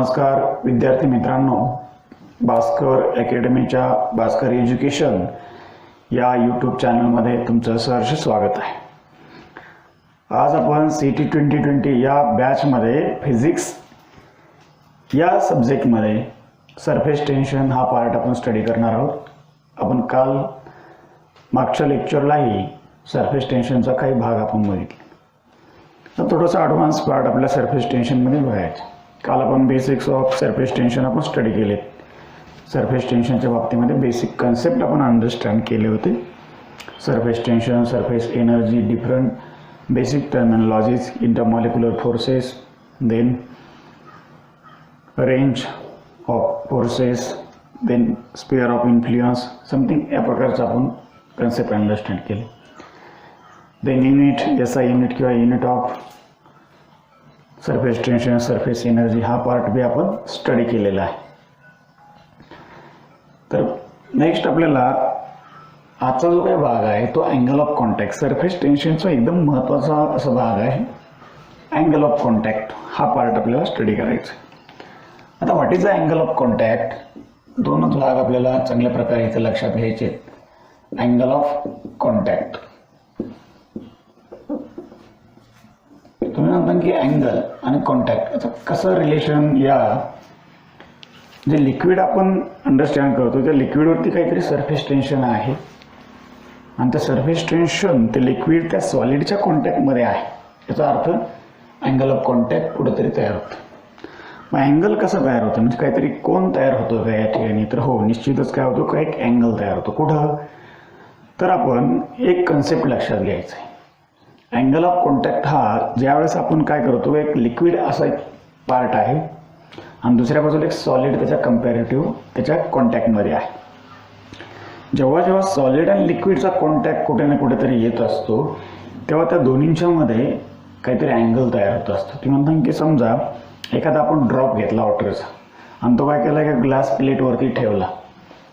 नमस्कार विद्यार्थी मित्रांनो, भास्कर अकॅडमीच्या भास्कर एज्युकेशन या यूट्यूब चॅनलमध्ये तुमचं सहर्ष स्वागत आहे। आज आपण CT 2020 या बॅचमध्ये फिजिक्स या सब्जेक्टमध्ये सरफेस टेन्शन हा पार्ट आपण स्टडी करणार आहोत। आपण काल मागच्या लेक्चरलाही सरफेस टेन्शनचा काही भाग आपण बघितला, तर थोडासा ॲडव्हान्स पार्ट आपल्या सरफेस टेन्शनमध्ये बघायचा। काल आपण बेसिक्स ऑफ सरफेस टेन्शन आपण स्टडी केले। सरफेस टेन्शनच्या बाबतीमध्ये बेसिक कन्सेप्ट आपण अंडरस्टँड केले होते। Surface tension, surface energy, different basic terminologies, intermolecular forces, then range of forces, then sphere of influence, something या प्रकारचा आपण कन्सेप्ट अंडरस्टँड केले। देन युनिट, SI युनिट किंवा unit of surface tension, surface energy हा part भी आपण study केलेला आहे। तर नेक्स्ट आपल्याला आजचा जो काही भाग आहे तो अँगल ऑफ कॉन्टॅक्ट, सरफेस टेन्शनचा एकदम महत्त्वाचा असा भाग आहे। अँगल ऑफ कॉन्टॅक्ट हा पार्ट आपल्याला स्टडी करायचा आहे। आता what is the angle of contact, दोनच भाग आपल्याला चांगल्या प्रकारे इथे लक्षात घ्यायचे आहेत। अँगल ऑफ कॉन्टॅक्ट, तुम्ही म्हणता की अँगल आणि कॉन्टॅक्ट याचं कसं रिलेशन, या जे लिक्विड आपण अंडरस्टँड करतो त्या लिक्विडवरती काहीतरी सरफेस टेन्शन आहे आणि त्या सरफेस टेन्शन ते लिक्विड त्या सॉलिडच्या कॉन्टॅक्टमध्ये आहे, याचा अर्थ अँगल ऑफ कॉन्टॅक्ट कुठेतरी तयार होतं। मग अँगल कसं तयार होतं, म्हणजे काहीतरी कोण तयार होतं का या ठिकाणी, तर हो निश्चितच काय होतो का एक अँगल तयार होतो। कुठं, तर आपण एक कन्सेप्ट लक्षात घ्यायचं आहे। अँगल ऑफ कॉन्टॅक्ट हा ज्यावेळेस आपण काय करतो, एक लिक्विड असा एक पार्ट आहे आणि दुसऱ्या बाजूला एक सॉलिड त्याच्या कंपॅरेटिव्ह त्याच्या कॉन्टॅक्टमध्ये आहे। जेव्हा जेव्हा सॉलिड आणि लिक्विडचा कॉन्टॅक्ट कुठे ना कुठेतरी येत असतो तेव्हा त्या दोन्हींच्या मध्ये काहीतरी अँगल तयार होत असतो। ती म्हणतात की समजा एखादा आपण ड्रॉप घेतला वॉटरचा आणि तो काय केला एका ग्लास प्लेटवरती ठेवला,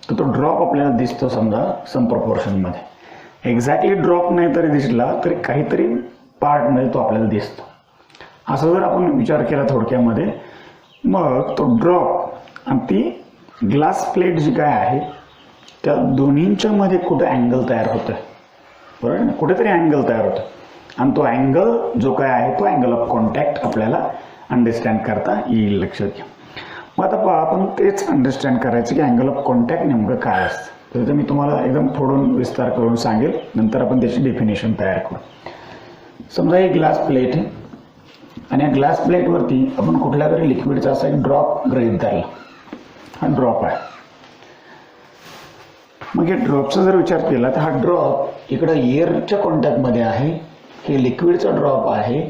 तर तो ड्रॉप आपल्याला दिसतो समजा सम प्रपोर्शनमध्ये। एक्झॅक्टली ड्रॉप नाही तरी दिसला तरी काहीतरी पार्टमध्ये तो आपल्याला दिसतो। असं जर आपण विचार केला थोडक्यामध्ये, मग तो ड्रॉप आणि ती ग्लास प्लेट जी काय आहे त्या दोन्हींच्या मध्ये कुठे अँगल तयार होतं, बरोबर ना, कुठेतरी अँगल तयार होतं आणि तो अँगल जो काय आहे तो अँगल ऑफ कॉन्टॅक्ट आपल्याला अंडरस्टँड करता येईल, लक्षात घ्या। मग आता पहा आपण तेच अंडरस्टँड करायचं की अँगल ऑफ कॉन्टॅक्ट नेमकं काय असतं, तर मी तुम्हाला एकदम थोडून विस्तार करून सांगेल, नंतर आपण त्याची डेफिनेशन तयार करू। समजा एक ग्लास प्लेट आहे आणि या ग्लास प्लेटवरती आपण कुठल्या तरी लिक्विडचा असा एक ड्रॉप गृहीत धरला, हा ड्रॉप आहे। मग या ड्रॉपचा जर विचार केला तर हा ड्रॉप इकडं एअरच्या कॉन्टॅक्टमध्ये आहे, हे लिक्विडचा ड्रॉप आहे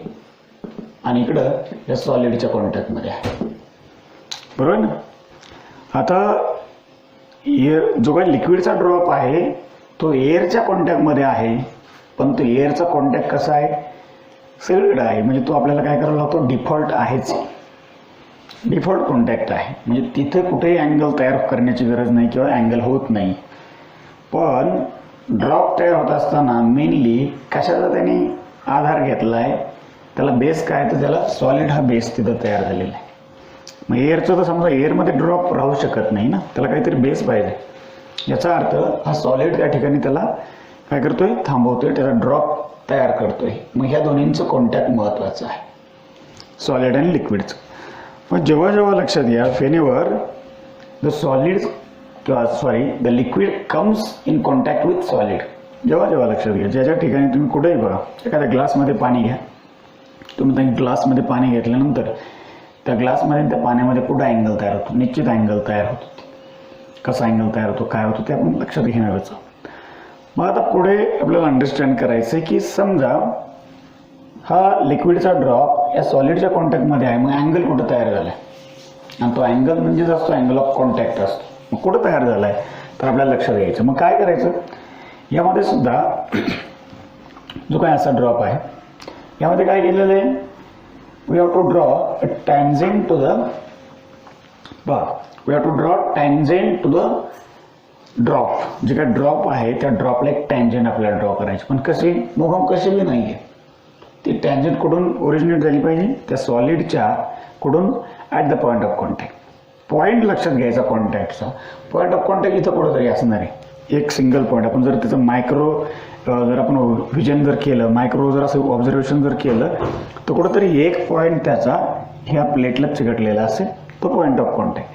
आणि इकडं या सॉलिडच्या कॉन्टॅक्टमध्ये आहे, बरोबर ना। आता एअर जो काही लिक्विडचा ड्रॉप आहे तो एअरच्या कॉन्टॅक्टमध्ये आहे, पण तो एअरचा कॉन्टॅक्ट कसा आहे, सगळीकडे आहे, म्हणजे तो आपल्याला काय करायला लागतो, डिफॉल्ट आहेच, डिफॉल्ट कॉन्टॅक्ट आहे, म्हणजे तिथे कुठेही अँगल तयार करण्याची गरज नाही किंवा अँगल होत नाही। पण ड्रॉप तयार होत असताना मेनली कशाचा त्याने आधार घेतला आहे, त्याला बेस काय, तर त्याला सॉलिड हा बेस तिथं तयार झालेला आहे। मग एअरचं तर समजा एअरमध्ये ड्रॉप राहू शकत नाही ना, त्याला काहीतरी बेस पाहिजे। याचा अर्थ हा सॉलिड त्या ठिकाणी त्याला काय करतोय, थांबवतोय, त्याचा ड्रॉप तयार करतोय। मग ह्या दोन्हींचं कॉन्टॅक्ट महत्त्वाचं आहे, सॉलिड आणि लिक्विडचं। मग जेव्हा जेव्हा लक्षात घ्या, वेनेवर द सॉलिड किंवा the liquid comes in contact with solid, जेव्हा जेव्हा लक्षात घ्या, ज्या ज्या ठिकाणी तुम्ही कुठेही बघा, एखाद्या ग्लासमध्ये पाणी घ्या, तुम्ही त्या ग्लासमध्ये पाणी घेतल्यानंतर त्या ग्लासमध्ये त्या पाण्यामध्ये कुठं अँगल तयार होतो, निश्चित अँगल तयार होतो। कसा अँगल तयार होतो, काय होतो ते आपण लक्षात घेणारच आहोत। मग आता पुढे आपल्याला अंडरस्टँड करायचं आहे की समजा हा लिक्विडचा ड्रॉप या सॉलिडच्या कॉन्टॅक्टमध्ये आहे, मग अँगल कुठं तयार झाला आहे, आणि तो अँगल म्हणजेच असतो अँगल ऑफ कॉन्टॅक्ट असतो। मग कुठं तयार झाला आहे तर आपल्याला लक्षात घ्यायचं। मग काय करायचं, यामध्ये सुद्धा जो काय असा ड्रॉप आहे यामध्ये काय केलेलं आहे, we have to draw a tangent to the bar, we have to draw tangent to the drop, जे काय ड्रॉप आहे त्या ड्रॉपला एक टँजंट आपल्याला ड्रॉ करायची, पण कशी, मुहम कशी बी नाही आहे, ती टँजंट कुठून ओरिजिनेट झाली पाहिजे, त्या सॉलिडच्या कुठून at the point of contact. Point लक्षात घ्यायचा कॉन्टॅक्टचा. पॉईंट ऑफ कॉन्टॅक्ट इथं कुठंतरी असणार आहे, एक सिंगल पॉईंट. आपण जर त्याचं मायक्रो जर आपण विजन जर केलं, मायक्रो जर असं ऑब्झर्वेशन जर केलं, तर कुठंतरी एक पॉईंट त्याचा ह्या प्लेटला चिकटलेला असेल, तो पॉईंट ऑफ कॉन्टॅक्ट.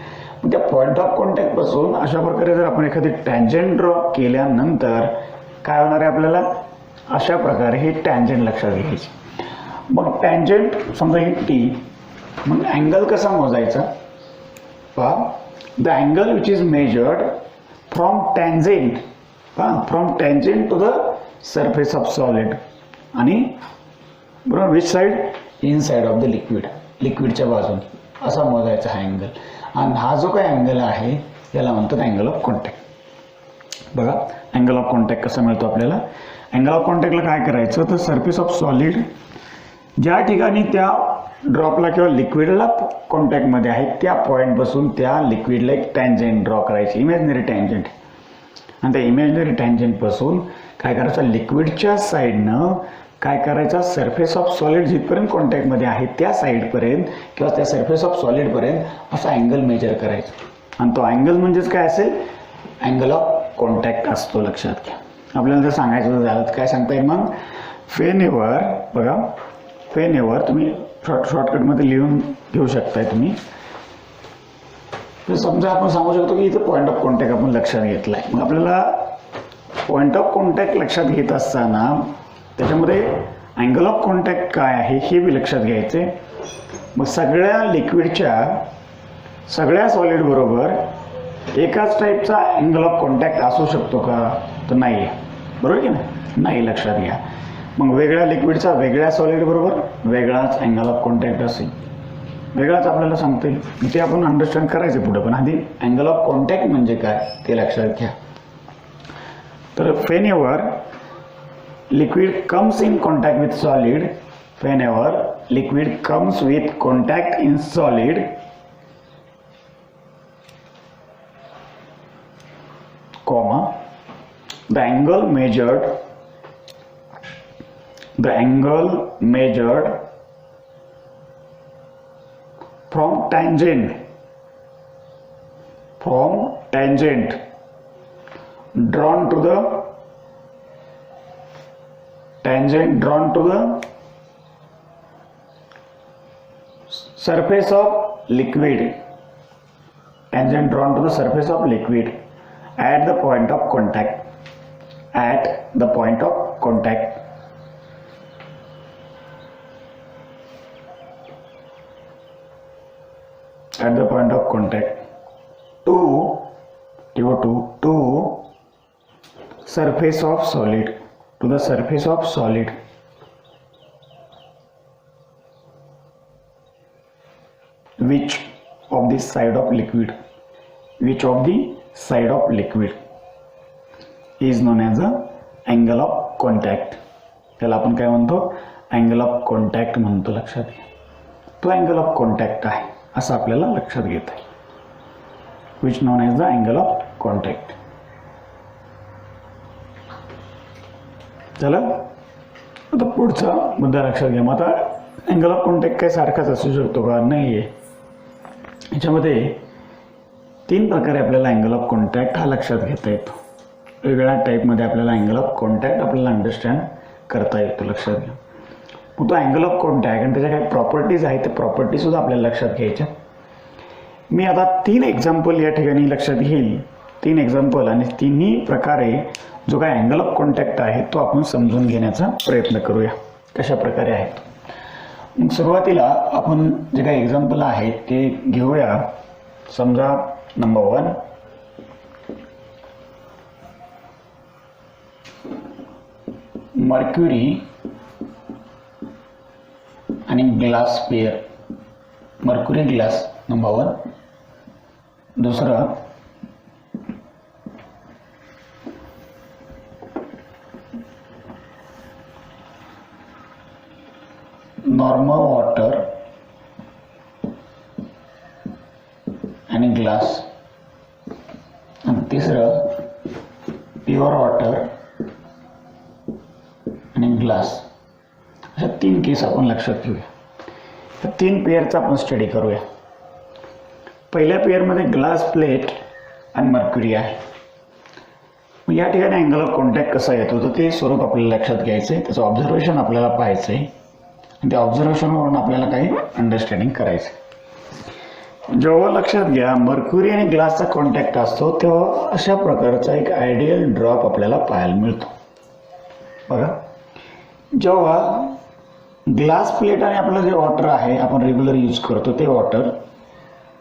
मग त्या पॉईंट ऑफ कॉन्टॅक्टपासून अशा प्रकारे जर आपण एखादी टँजंट ड्रॉ केल्यानंतर काय होणार आहे आपल्याला, अशा प्रकारे ही टँजंट लक्षात घ्यायची. मग टँजंट समजा ही टी, मग अँगल कसा मोजायचा पहा. The angle which is measured from tangent, from tangent to the surface of solid, आणि बरोबर which side, in side of the liquid, लिक्विडच्या बाजूने असा मोजायचा हा अँगल. आणि हा जो काही अँगल आहे याला म्हणतात अँगल ऑफ कॉन्टॅक्ट. बघा अँगल ऑफ कॉन्टॅक्ट कसा मिळतो आपल्याला. अँगल ऑफ कॉन्टॅक्टला काय करायचं, तर सरफेस ऑफ सॉलिड ज्या ठिकाणी त्या ड्रॉपला किंवा लिक्विडला कॉन्टॅक्टमध्ये आहे त्या पॉईंटपासून त्या लिक्विडला एक टँजंट ड्रॉ करायची, इमॅजिनरी टँजंट. आणि त्या इमॅजिनरी टँजंटपासून काय करायचं, लिक्विडच्या साईडनं काय करायचं, सरफेस ऑफ सॉलिड जिथपर्यंत कॉन्टॅक्टमध्ये आहे त्या साईडपर्यंत किंवा त्या सरफेस ऑफ सॉलिडपर्यंत असा अँगल मेजर करायचा. आणि तो अँगल म्हणजेच काय असेल, अँगल ऑफ कॉन्टॅक्ट असतो, लक्षात घ्या. आपल्याला जर सांगायचं झालं तर काय सांगता येईल मग, फेनेवर, बघा फेनेवर तुम्ही शॉर्टकटमध्ये लिहून घेऊ शकताय तुम्ही. तर समजा आपण सांगू शकतो की इथं पॉईंट ऑफ कॉन्टॅक्ट आपण लक्षात घेतला आहे. मग आपल्याला पॉईंट ऑफ कॉन्टॅक्ट लक्षात घेत असताना त्याच्यामध्ये अँगल ऑफ कॉन्टॅक्ट काय आहे हे बी लक्षात घ्यायचे. मग सगळ्या लिक्विडच्या सगळ्या सॉलिड बरोबर एकाच टाईपचा अँगल ऑफ कॉन्टॅक्ट असू शकतो का, तर नाही आहे, बरोबर की नाही, लक्षात घ्या. मग वेगळ्या लिक्विडचा वेगळ्या सॉलिड बरोबर वेगळाच अँगल ऑफ कॉन्टॅक्ट असेल, वेगळाच आपल्याला सांगता येईल. ते आपण अंडरस्टँड करायचं पुढे, पण आधी अँगल ऑफ कॉन्टॅक्ट म्हणजे काय ते लक्षात घ्या. तर whenever liquid comes in contact with solid, whenever liquid comes with contact in solid, comma, the angle measured from tangent drawn to the surface of liquid, tangent drawn to the surface of liquid at the point of contact, at the point of contact. At the point of contact to surface of solid, to the surface of solid, which of the side of liquid, which of the side of liquid is known as the angle of contact. त्याला आपण काय म्हणतो, angle of contact म्हणतो, लक्षात घ्या. तो angle of contact आहे असं आपल्याला लक्षात घेता येईल, which known as the angle of contact. झालं. आता पुढचा मुद्दा लक्षात घ्या. मग आता अँगल ऑफ कॉन्टॅक्ट काय सारखाच असू शकतो का, नाही आहे. याच्यामध्ये 3 प्रकारे आपल्याला अँगल ऑफ कॉन्टॅक्ट हा लक्षात घेता येतो. वेगवेगळ्या टाईपमध्ये आपल्याला अँगल ऑफ कॉन्टॅक्ट आपल्याला अंडरस्टँड करता येतो, लक्षात घ्या. मग तो अँगल ऑफ कॉन्टॅक्ट आणि त्याच्या काही प्रॉपर्टीज आहेत, ते प्रॉपर्टीसुद्धा आपल्याला लक्षात घ्यायच्या. मी आता 3 एक्झाम्पल या ठिकाणी लक्षात घेईल, 3 एक्झाम्पल, आणि तिन्ही प्रकारे जो काही अँगल ऑफ कॉन्टॅक्ट आहे तो आपण समजून घेण्याचा प्रयत्न करूया कशा प्रकारे आहे. मग सुरुवातीला आपण जे काही एक्झाम्पल आहेत ते घेऊया. समजा नंबर 1, मर्क्युरी आणि glass pair, mercury glass number 1. दुसरं नॉर्मल वॉटर आणि ग्लास, आणि तिसरं प्युअर वॉटर आणि ग्लास. अशा 3 केस आपण लक्षात घेऊया. तर 3 पेअरचा आपण स्टडी करूया. पहिल्या पेअरमध्ये ग्लास प्लेट आणि मर्क्युरी आहे. मग या ठिकाणी अँगल ऑफ कॉन्टॅक्ट कसा येतो तर ते स्वरूप आपल्याला लक्षात घ्यायचं आहे, त्याचं ऑब्झर्वेशन आपल्याला पाहायचं आहे आणि त्या ऑब्झर्वेशनवरून आपल्याला काही अंडरस्टँडिंग करायचं आहे. जेव्हा लक्षात घ्या मर्क्युरी आणि ग्लासचा कॉन्टॅक्ट असतो तेव्हा अशा प्रकारचा एक आयडियल ड्रॉप आपल्याला पाहायला मिळतो. बघा, जेव्हा ग्लास प्लेट आणि आपलं जे वॉटर आहे आपण रेग्युलर यूज करतो ते वॉटर,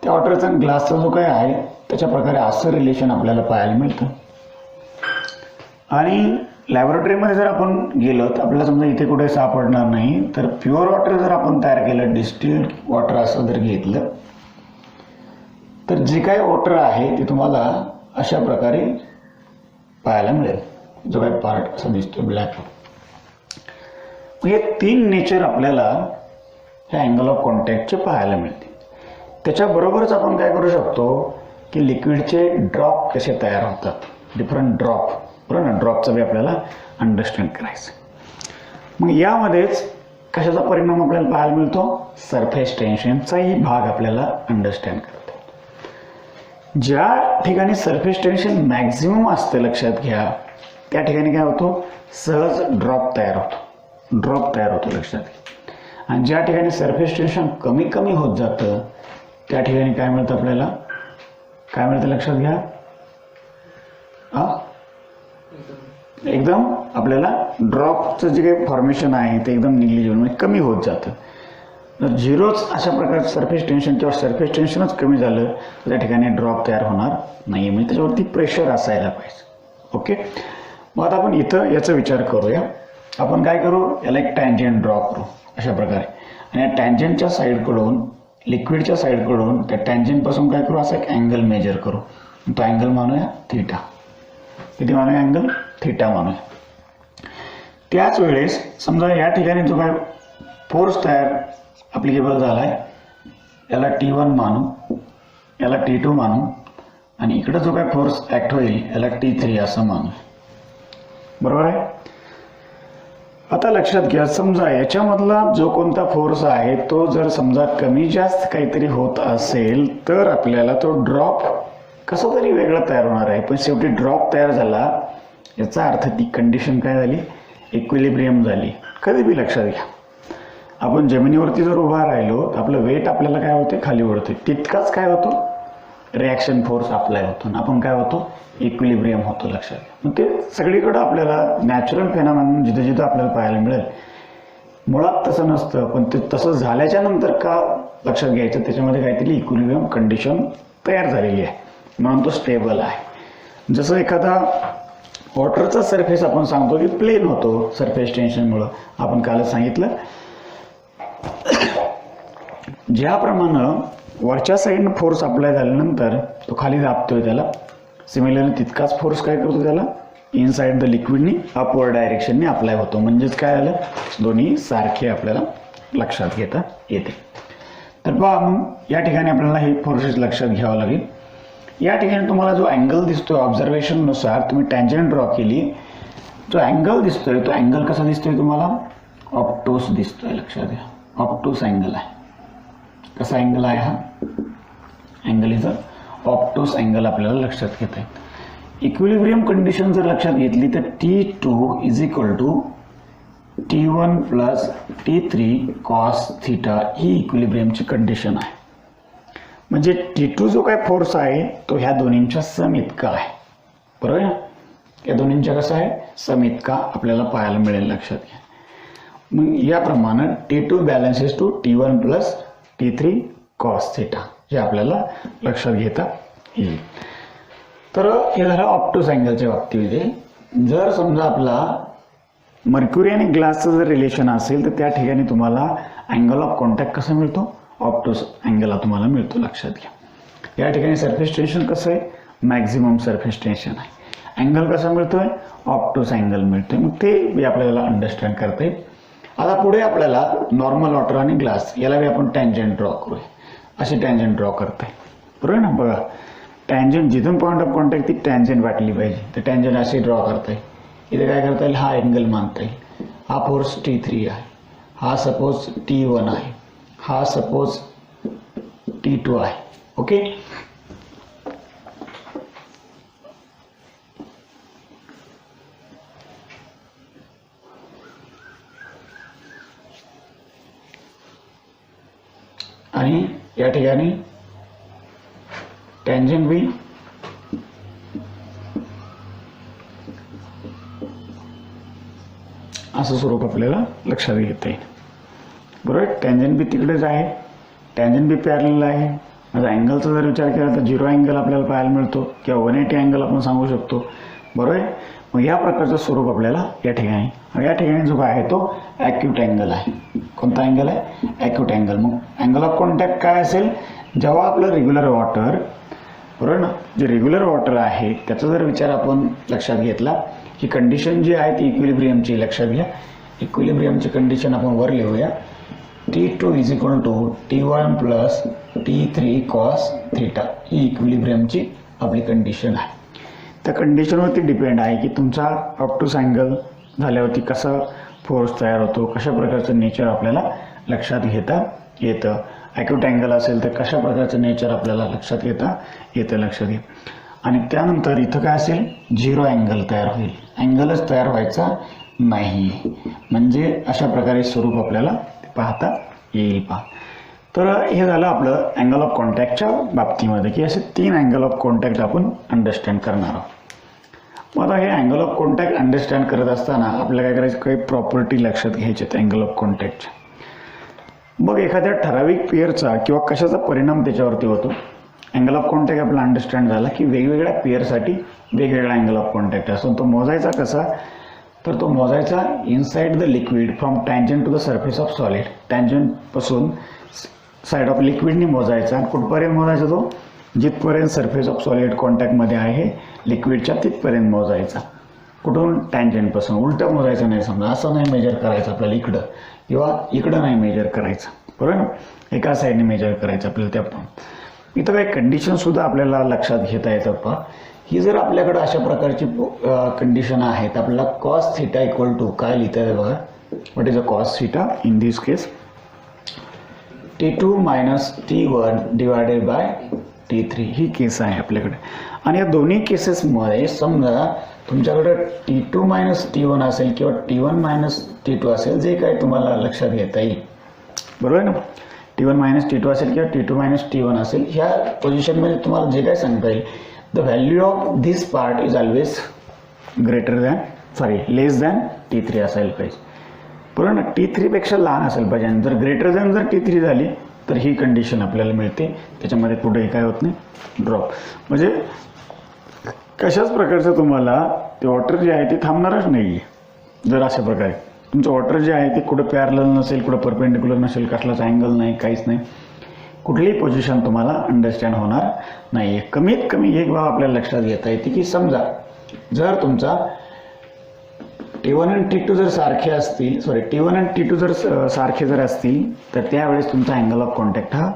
त्या वॉटरचा ग्लासचा जो काय आहे त्याच्या प्रकारे असं रिलेशन आपल्याला पाहायला मिळतं. आणि लॅबोरेटरीमध्ये जर आपण गेलो तर आपल्याला समजा इथे कुठे सापडणार नाही, तर प्युअर वॉटर जर आपण तयार केलं, डिस्टिल्ड वॉटर असं जर घेतलं तर जे काही वॉटर आहे ते तुम्हाला अशा प्रकारे पाहायला मिळेल. जो काही पार्ट असा दिसतो ब्लॅक. हे 3 नेचर आपल्याला ह्या अँगल ऑफ कॉन्टॅक्टचे पाहायला मिळते. त्याच्याबरोबरच आपण काय करू शकतो की लिक्विडचे ड्रॉप कसे तयार होतात, डिफरंट ड्रॉप, बरोबर ना, ड्रॉपचा बी आपल्याला अंडरस्टँड करायचं. मग यामध्येच कशाचा परिणाम आपल्याला पाहायला मिळतो, सरफेस टेन्शनचाही भाग आपल्याला अंडरस्टँड करतो. ज्या ठिकाणी सरफेस टेन्शन मॅक्झिमम असते लक्षात घ्या, त्या ठिकाणी काय होतो, सहज ड्रॉप तयार होतो लक्षात घ्या. आणि ज्या ठिकाणी सरफेस टेन्शन कमी कमी होत जातं त्या ठिकाणी काय मिळतं आपल्याला, काय मिळतं लक्षात घ्या, एकदम आपल्याला ड्रॉपचं जे काही फॉर्मेशन आहे ते एकदम निग्लिजिबल म्हणजे कमी होत जातं. जर झिरोच अशा प्रकारचं सरफेस टेन्शन किंवा सरफेस टेन्शनच कमी झालं तर त्या ठिकाणी ड्रॉप तयार होणार नाही, म्हणजे त्याच्यावरती प्रेशर असायला पाहिजे. ओके, मग आता आपण इथं याचा विचार करूया. आपण काय करू, याला एक टँजंट ड्रॉ करू अशा प्रकारे, आणि या टँजंटच्या साईडकडून, लिक्विडच्या साईडकडून त्या टँजंटपासून काय करू, असा एक अँगल मेजर करू. तो अँगल मानूया थीटा. किती मानूया अँगल, थीटा मानूया. त्याच वेळेस समजा या ठिकाणी जो काय फोर्स तयार ॲप्लिकेबल झाला आहे याला T1 मानू, याला T2 मानू, आणि इकडं जो काय फोर्स ॲक्ट होईल याला T3 असं मानू. बरोबर आहे. आता लक्षात घ्या, समजा याच्यामधला जो कोणता फोर्स आहे तो जर समजा कमी जास्त काहीतरी होत असेल तर आपल्याला तो ड्रॉप कसा तरी वेगळा तयार होणार आहे. पण शेवटी ड्रॉप तयार झाला याचा अर्थ ती कंडिशन काय झाली, इक्विलिब्रियम झाली. कधी बी लक्षात घ्या, आपण जमिनीवरती जर उभा राहिलो तर आपलं वेट आपल्याला काय होते, खाली ओढते, तितकाच काय होतो, रिॲक्शन फोर्स अप्लाय होतो, आपण काय होतो, इक्विलिब्रियम होतो. लक्षात घ्या. मग ते सगळीकडं आपल्याला नॅचरल फेनॉमेनॉन जिथं जिथं आपल्याला पाहायला मिळेल. मुळात तसं नसतं, पण ते तसं झाल्याच्या नंतर का लक्षात घ्यायचं, त्याच्यामध्ये काहीतरी इक्विलिब्रियम कंडिशन तयार झालेली आहे म्हणून तो स्टेबल आहे. जसं एखादा वॉटरचा सरफेस आपण सांगतो की प्लेन होतो सरफेस टेन्शनमुळं, आपण कालच सांगितलं. ज्याप्रमाणे वरच्या साईडनं फोर्स अप्लाय झाल्यानंतर तो खाली दाबतोय, त्याला सिमिलरली तितकाच फोर्स काय करतो, त्याला इनसाइड द लिक्विडनी अपवर्ड डायरेक्शनने अप्लाय होतो. म्हणजेच काय आलं, दोन्ही सारखे आपल्याला लक्षात घेता येते. तर पहा या ठिकाणी आपल्याला हे फोर्सेस लक्षात घ्यावं लागेल. या ठिकाणी तुम्हाला जो अँगल दिसतोय ऑब्झर्वेशननुसार तुम्ही टँजंट ड्रॉ केली, जो अँगल दिसतोय तो अँगल कसा दिसतोय तुम्हाला, ऑप्टोस दिसतोय. लक्षात घ्या, ऑप्टोस अँगल आहे. कसा अँगल आहे हा, अँगल इज ऑप्टोस अँगल आपल्याला लक्षात घेता येईल. इक्विलिब्रियम कंडिशन जर लक्षात घेतली तर T2 is equal to T1 plus T3 cos theta ही इक्विलिब्रियमची कंडिशन आहे. म्हणजे T2 जो काय फोर्स आहे तो ह्या दोन्हींच्या सम इतका आहे. बरोबर आहे, या दोन्हींच्या कसं आहे, सम इतका आपल्याला पाहायला मिळेल. लक्षात घ्या. मग याप्रमाणे T2 balances to T1 plus T3 cos theta हे आपल्याला लक्षात घेता येईल. तर हे झालं ऑप्टोस अँगलच्या बाबतीमध्ये. जर समजा आपला मर्क्युरी आणि ग्लासचं जर रिलेशन असेल तर त्या ठिकाणी तुम्हाला अँगल ऑफ कॉन्टॅक्ट कसा मिळतो, ऑप्टोस अँगल तुम्हाला मिळतो. लक्षात घ्या. या ठिकाणी सरफेस टेन्शन कसं आहे, मॅक्झिमम सरफेस टेन्शन आहे. अँगल कसा मिळतोय, ऑप्टोस अँगल मिळतोय. मग ते आपल्याला अंडरस्टँड करता येईल. आता पुढे आपल्याला नॉर्मल वॉटर आणि ग्लास याला बी आपण टँजंट ड्रॉ करूया. असे टँजंट ड्रॉ करताय, बरोबर ना. बघा, टँजंट जिथून पॉईंट ऑफ कॉन्टॅक्ट ती टँजंट वाटली पाहिजे, तर टँजंट असे ड्रॉ करता येईल. इथे काय करता येईल, हा अँगल मानता येईल. हा फोर्स T3 आहे, हा सपोज T1 आहे, हा सपोज T2 आहे. ओके. आणि या ठिकाणी टँजंट बी असं स्वरूप आपल्याला लक्षात घेता येईल. बरोबर. टँजंट बी तिकडेच आहे, टँजंट बी पॅरलल आहे. माझा अँगलचा जर विचार केला तर 0 अँगल आपल्याला पाहायला मिळतो किंवा 180 अँगल आपण सांगू शकतो. बरोबर. मग या प्रकारचं स्वरूप आपल्याला या ठिकाणी जो आहे तो ॲक्यूट अँगल आहे. कोणता अँगल आहे? Acute angle. मग अँगल ऑफ कॉन्टॅक्ट काय असेल? जेव्हा आपलं रेग्युलर वॉटर, बरोबर ना, जे रेग्युलर वॉटर आहे त्याचा जर विचार आपण लक्षात घेतला, ही कंडिशन जी आहे ती इक्विलिब्रियमची लक्षात घ्या. इक्विलिब्रियमची कंडिशन आपण वर लिहूया. T2 is equal to T1 plus T3 cos theta. ही इक्विलिब्रियमची आपली कंडिशन आहे. त्या कंडिशनवरती डिपेंड आहे की तुमचा ऑप्टूस अँगल झाल्यावरती कसा फोर्स तयार होतो, कशा प्रकारचं नेचर आपल्याला लक्षात घेता येतं. ॲक्यूट अँगल असेल तर कशा प्रकारचं नेचर आपल्याला लक्षात घेता येतं, लक्षात घे. आणि त्यानंतर इथं काय असेल? 0 अँगल तयार होईल. अँगलच तयार व्हायचा नाही. म्हणजे अशा प्रकारे स्वरूप आपल्याला पाहता येईल. पहा, तर हे झालं आपलं अँगल ऑफ कॉन्टॅक्टच्या बाबतीमध्ये की असे 3 अँगल ऑफ कॉन्टॅक्ट आपण अंडरस्टँड करणार आहोत. मग आता हे अँगल ऑफ कॉन्टॅक्ट अंडरस्टँड करत असताना आपल्याला काय करायचं, काही प्रॉपर्टी लक्षात घ्यायच्यात अँगल ऑफ कॉन्टॅक्टच्या. मग एखाद्या ठराविक पेअरचा किंवा कशाचा परिणाम त्याच्यावरती होतो. अँगल ऑफ कॉन्टॅक्ट आपला अंडरस्टँड झाला की वेगवेगळ्या पेअरसाठी वेगवेगळा अँगल ऑफ कॉन्टॅक्ट असतो. तो मोजायचा कसा? तर तो मोजायचा inside the liquid from tangent to the surface of solid. टँजंटपासून साईड ऑफ लिक्विडनी मोजायचा. कुठपर्यंत मोजायचा? तो जिथपर्यंत सरफेस ऑफ सॉलिड कॉन्टॅक्टमध्ये आहे लिक्विडच्या तिथपर्यंत मोजायचा. कुठून? टँजंटपासून. उलटं मोजायचं नाही. समजा असं नाही मेजर करायचं आपल्याला इकडं, किंवा इकडं नाही मेजर करायचं. बरोबर ना. एका साईडने मेजर करायचं आपल्याला. त्या इथं काही कंडिशनसुद्धा आपल्याला लक्षात घेता येतात. पहा, ही जर आपल्याकडे अशा प्रकारची कंडिशन आहे तर आपल्याला कॉस थीटा इक्वल टू काय लिहिता येईल बघा. What is a cos theta in this case? T2 minus T1 divided by T3 ही केस आहे आपल्याकडे. आणि या दोन्ही केसेसमध्ये समजा तुमच्याकडे T2 मायनस T1 असेल किंवा T1 मायनस T2 असेल, जे काही तुम्हाला लक्षात घेता येईल. बरोबर ना. T1 मायनस T2 असेल किंवा T2 मायनस T1 असेल, ह्या पोझिशनमध्ये तुम्हाला जे काही सांगता येईल, the value of this part is always less than T3 असायला पाहिजे. बरोबर ना. T3 पेक्षा लहान असेल पाहिजे. जर ग्रेटर दॅन जर T3 झाली तर ही कंडिशन आपल्याला मिळते. त्याच्यामध्ये कुठेही काय होत नाही, ड्रॉप. म्हणजे कशाच प्रकारचं तुम्हाला ते वॉटर जे आहे ते थांबणारच नाही आहे. जर अशा प्रकारे तुमचं वॉटर जे आहे ते कुठं पॅरलल नसेल, कुठं परपेंडिक्युलर नसेल, कसलाच अँगल नाही, काहीच नाही, कुठलीही पोझिशन तुम्हाला अंडरस्टँड होणार नाही आहे. कमीत कमी एक बाब आपल्याला लक्षात घेता येते की समजा जर तुमचा T1 आणि T2 जर सारखे असतील, T1 आणि T2 जर सारखे जर असतील तर त्यावेळेस तुमचा अँगल ऑफ कॉन्टॅक्ट हा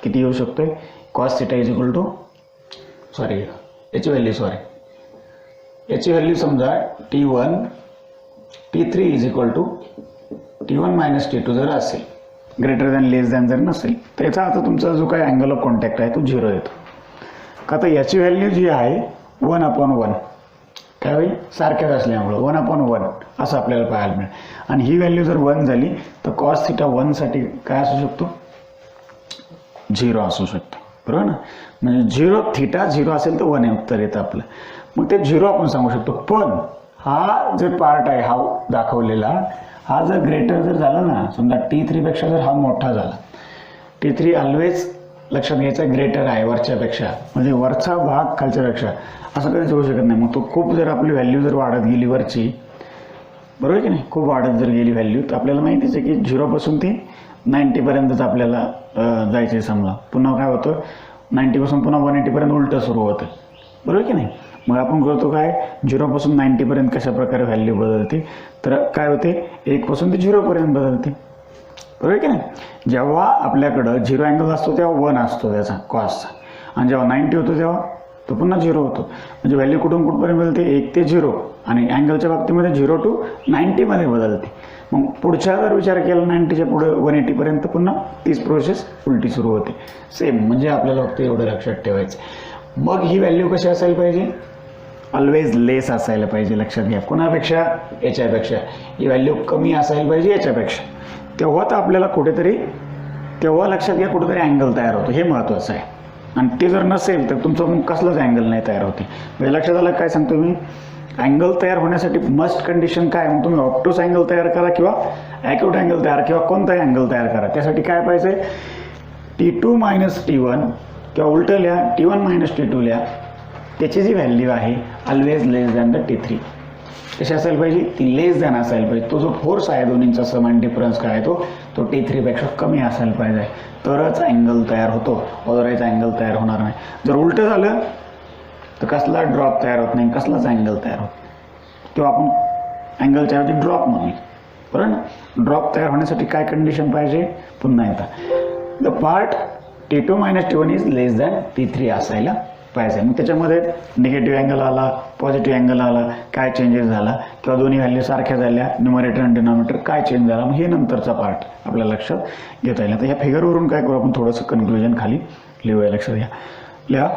किती येऊ शकतोय? Cos theta is equal to याची व्हॅल्यू समजा T3 is equal to T1 minus T2 जर असेल, ग्रेटर दॅन लेस दॅन जर नसेल, तर याचा आता तुमचा जो काही अँगल ऑफ कॉन्टॅक्ट आहे तो 0 येतो. का तर याची व्हॅल्यू जी आहे 1/1 काय होईल? सारख्याच असल्यामुळं 1/1 असं आपल्याला पाहायला मिळेल. आणि ही व्हॅल्यू जर 1 झाली तर कॉस थिटा 1 साठी काय असू शकतो? 0 असू शकतो. बरोबर ना. म्हणजे 0 थिटा 0 असेल तर 1 उत्तर येतं आपलं. मग ते 0 आपण सांगू शकतो. पण हा जे पार्ट आहे हा दाखवलेला, हा जर ग्रेटर जर झाला ना, समजा T3 पेक्षा जर हा मोठा झाला, T3 ऑलवेज लक्षात घ्यायचं ग्रेटर आहे वरच्यापेक्षा, म्हणजे वरचा भाग खालच्यापेक्षा, असं कधीच होऊ शकत नाही. मग तो खूप जर आपली व्हॅल्यू जर वाढत गेली वरची, बरोबर की नाही, खूप वाढत जर गेली व्हॅल्यू, तर आपल्याला माहितीच आहे की 0 पासून ते 90 पर्यंतच आपल्याला जायचे. समजा पुन्हा काय होतं, 90 पासून पुन्हा 180 पर्यंत उलटं सुरू होतं. बरोबर की नाही. मग आपण करतो काय, 0 पासून 90 पर्यंत कशा प्रकारे व्हॅल्यू बदलते, तर काय होते, 1 पासून ते 0 पर्यंत बदलते. बरोबर की नाही. जेव्हा आपल्याकडं 0 अँगल असतो तेव्हा 1 असतो त्याचा कॉसचा, आणि जेव्हा 90 होतो तेव्हा तो पुन्हा 0 होतो. म्हणजे व्हॅल्यू कुठून कुठपर्यंत बदलते, 1 ते 0, आणि अँगलच्या बाबतीमध्ये 0 to 90 मध्ये बदलते. मग पुढच्या जर विचार केला 90च्या पुढे 180 पर्यंत पुन्हा तीच प्रोसेस उलटी सुरू होते. सेम. म्हणजे आपल्याला फक्त एवढं लक्षात ठेवायचं. मग ही व्हॅल्यू कशी असायला पाहिजे? ऑलवेज लेस असायला पाहिजे. लक्षात घ्या. कोणापेक्षा? याच्यापेक्षा. ही व्हॅल्यू कमी असायला पाहिजे याच्यापेक्षा. तेव्हा तर आपल्याला कुठेतरी, तेव्हा लक्षात घ्या कुठेतरी अँगल तयार होतो. हे महत्त्वाचं आहे. आणि ते जर नसेल तर तुमचं मग कसलंच अँगल नाही तयार होते. म्हणजे लक्षात आलं काय सांगतो मी? अँगल तयार होण्यासाठी मस्ट कंडिशन काय? मग तुम्ही ऑप्टूस अँगल तयार करा किंवा ॲक्यूट अँगल तयार किंवा कोणताही अँगल तयार करा. त्यासाठी काय पाहिजे? T2 - T1 किंवा उलटं लिहा T1 - T2 लिहा. त्याची जी व्हॅल्यू आहे always less than the T3. कशी असायला पाहिजे? ती लेस दॅन असायला पाहिजे. तो जो फोर्स आहे दोन्हींचा समान डिफरन्स काय आहे तो T3 पेक्षा कमी असायला पाहिजे. तरच अँगल तयार होतो. अदरवाईज अँगल तयार होणार नाही. जर उलटं झालं तर कसला ड्रॉप तयार होत नाही, कसलाच अँगल तयार होत नाही. तेव्हा आपण अँगलच्या ऐवजी ड्रॉप म्हणूया. बरोबर. ड्रॉप तयार होण्यासाठी काय कंडिशन पाहिजे? पुन्हा एकदा the part T2 - T1 is less than T3 असायला पाहिजे. मग त्याच्यामध्ये निगेटिव्ह अँगल आला, पॉझिटिव्ह अँगल आला, काय चेंजेस झाला किंवा दोन्ही व्हॅल्यू सारख्या झाल्या, न्यूमरेटर आणि डिनॉमिनेटर काय चेंज झाला, मग हे नंतरचा पार्ट आपल्या लक्षात घेता येईल. आता ह्या फिगरवरून काय करू आपण? थोडंसं कन्क्लुजन खाली लिहूया. लक्षात घ्या. लिहा.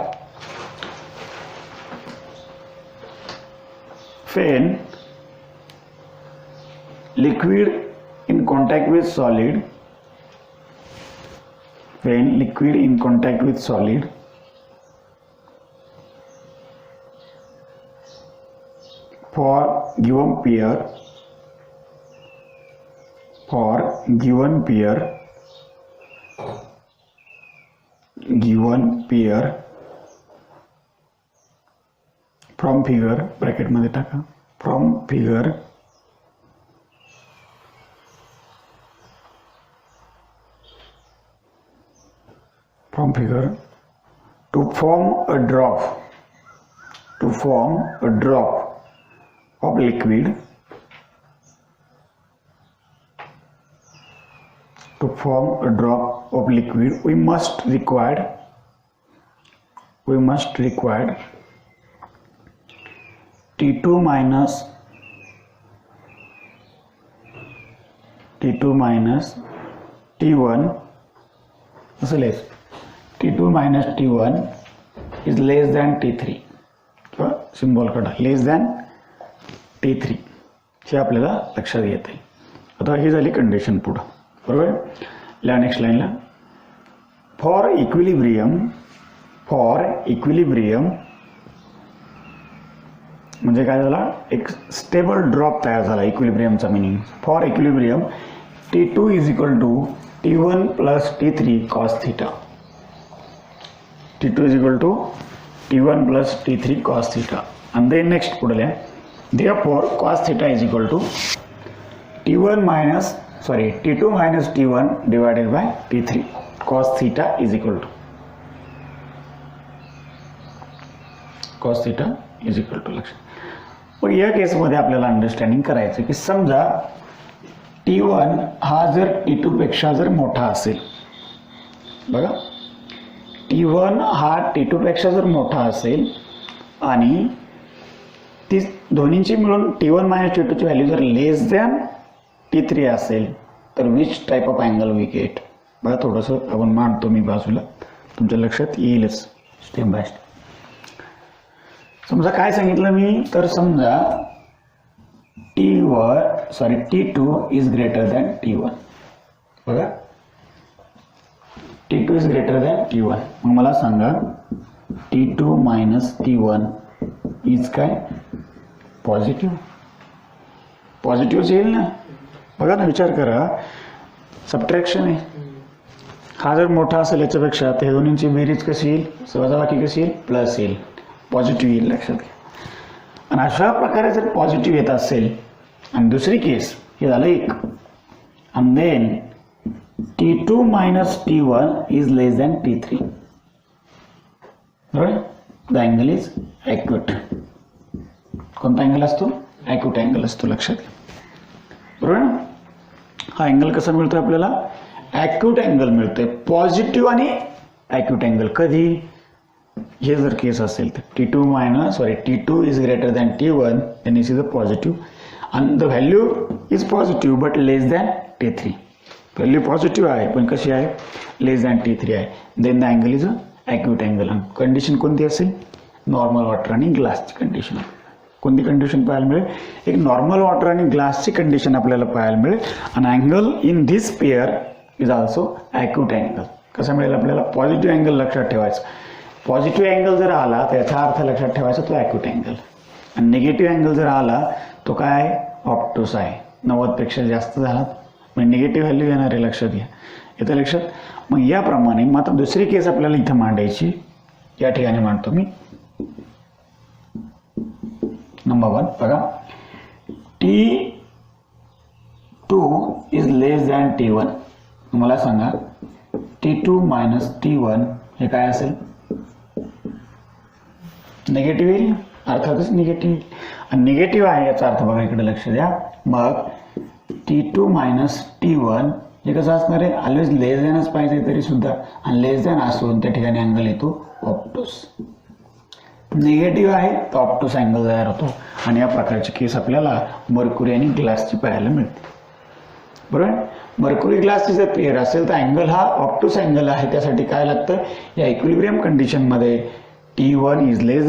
When liquid in contact with solid, when liquid in contact with solid, for given pair, from figure bracket मध्ये टाका. from figure to form a drop of liquid, we must require T2 minus T1 असं लिहायचं. T2 minus T1 is less than T3 किंवा symbol काढा लेस than T3. हे आपल्याला लक्षात येते. आता ही झाली कंडिशन पुढं. बरोबर. लिहा नेक्स्ट लाईनला. फॉर इक्विलिब्रियम म्हणजे काय झाला? एक स्टेबल ड्रॉप तयार झाला. इक्विलिब्रियमचा meaning. For equilibrium T2 is equal to T1 plus T3 cos theta. T2 is equal to T1 plus T3 cos theta. And then next पुढे लिहा. Therefore cos theta is equal to T2 minus T1 divided by T3. Cos theta is equal to लक्षात. पण या केसमध्ये आपल्याला understanding करायचं की समजा T1 हा जर T2 पेक्षा जर मोठा असेल, बघा T1 हा T2 पेक्षा जर मोठा असेल आणि ती दोन्हींची मिळून T1 मायनस T2 ची व्हॅल्यू जर लेस दॅन T3 असेल तर which type of angle we get. बघा थोडंसं आपण मांडतो मी बाजूला, तुमच्या लक्षात येईलच स्टेप बाय स्टेप. समजा काय सांगितलं मी, तर समजा T2 is greater than T1. बघा T2 is greater than T1. मग मला सांगा T2 मायनस T1 इज काय? पॉझिटिव्ह. पॉझिटिव्ह येईल ना. बघा ना, विचार करा, सबट्रॅक्शन आहे. हा जर मोठा असेल याच्यापेक्षा तर हे दोन्हींची बेरीज कशी येईल? वजाबाकी कशी येईल? प्लस येईल. पॉझिटिव्ह येईल. लक्षात घ्या. आणि अशा प्रकारे जर पॉझिटिव्ह येत असेल आणि दुसरी केस हे झालं एक, and then T2 minus T1 is less than T3. बरोबर. The angle is acute. कोणता अँगल असतो? ॲक्यूट अँगल असतो. लक्षात घ्या. बरोबर ना. हा अँगल कसा मिळतोय आपल्याला? ॲक्यूट अँगल मिळतोय. पॉझिटिव्ह आणि ॲक्यूट अँगल कधी? हे जर केस असेल तर T2 is greater than T1, then this is a positive, and the value is positive but less than T3. Value positive आहे पण कशी आहे, लेस दॅन T3 आहे. Then the angle is a acute angle. Condition कोणती असेल, normal water आणि ग्लासची condition. कोणती condition पाहायला मिळेल, एक नॉर्मल वॉटर आणि ग्लासची कंडिशन आपल्याला पाहायला मिळेल. आणि angle in this pair is also acute angle. कसा मिळेल आपल्याला, पॉझिटिव्ह अँगल लक्षात ठेवायचं. पॉझिटिव्ह अँगल जर आला तर याचा अर्थ लक्षात ठेवायचा तो ॲक्यूट अँगल. आणि निगेटिव्ह अँगल जर आला तो काय आहे, ऑप्टूस आहे. 90 पेक्षा जास्त झाला म्हणजे निगेटिव्ह व्हॅल्यू येणार आहे, लक्षात घ्या. येतं लक्षात. मग याप्रमाणे मग आता दुसरी केस आपल्याला इथं मांडायची. या ठिकाणी मांडतो मी. नंबर 1 बघा, T2 is less than T1. मला सांगा T2 मायनस T1 हे काय असेल, निगेटिव्ह येईल. अर्थातच निगेटिव्ह. आणि निगेटिव्ह आहे याचा अर्थ बघा इकडे लक्ष द्या. मग T2 मायनस T1 हे कसं असणार आहे, ऑलवेज लेस दॅनच पाहिजे तरी सुद्धा. आणि लेस दॅन असून त्या ठिकाणी अँगल येतो ऑप्टूस. निगेटिव्ह आहे तर ऑप्टूस अँगल तयार होतो. आणि या प्रकारची केस आपल्याला मर्क्युरी आणि ग्लासची पाहायला मिळते. बरोबर. मर्क्युरी ग्लासची जर पेअर असेल तर अँगल हा ऑप्टूस अँगल आहे. त्यासाठी काय लागतं, या इक्विलिब्रियम कंडिशनमध्ये T2 is less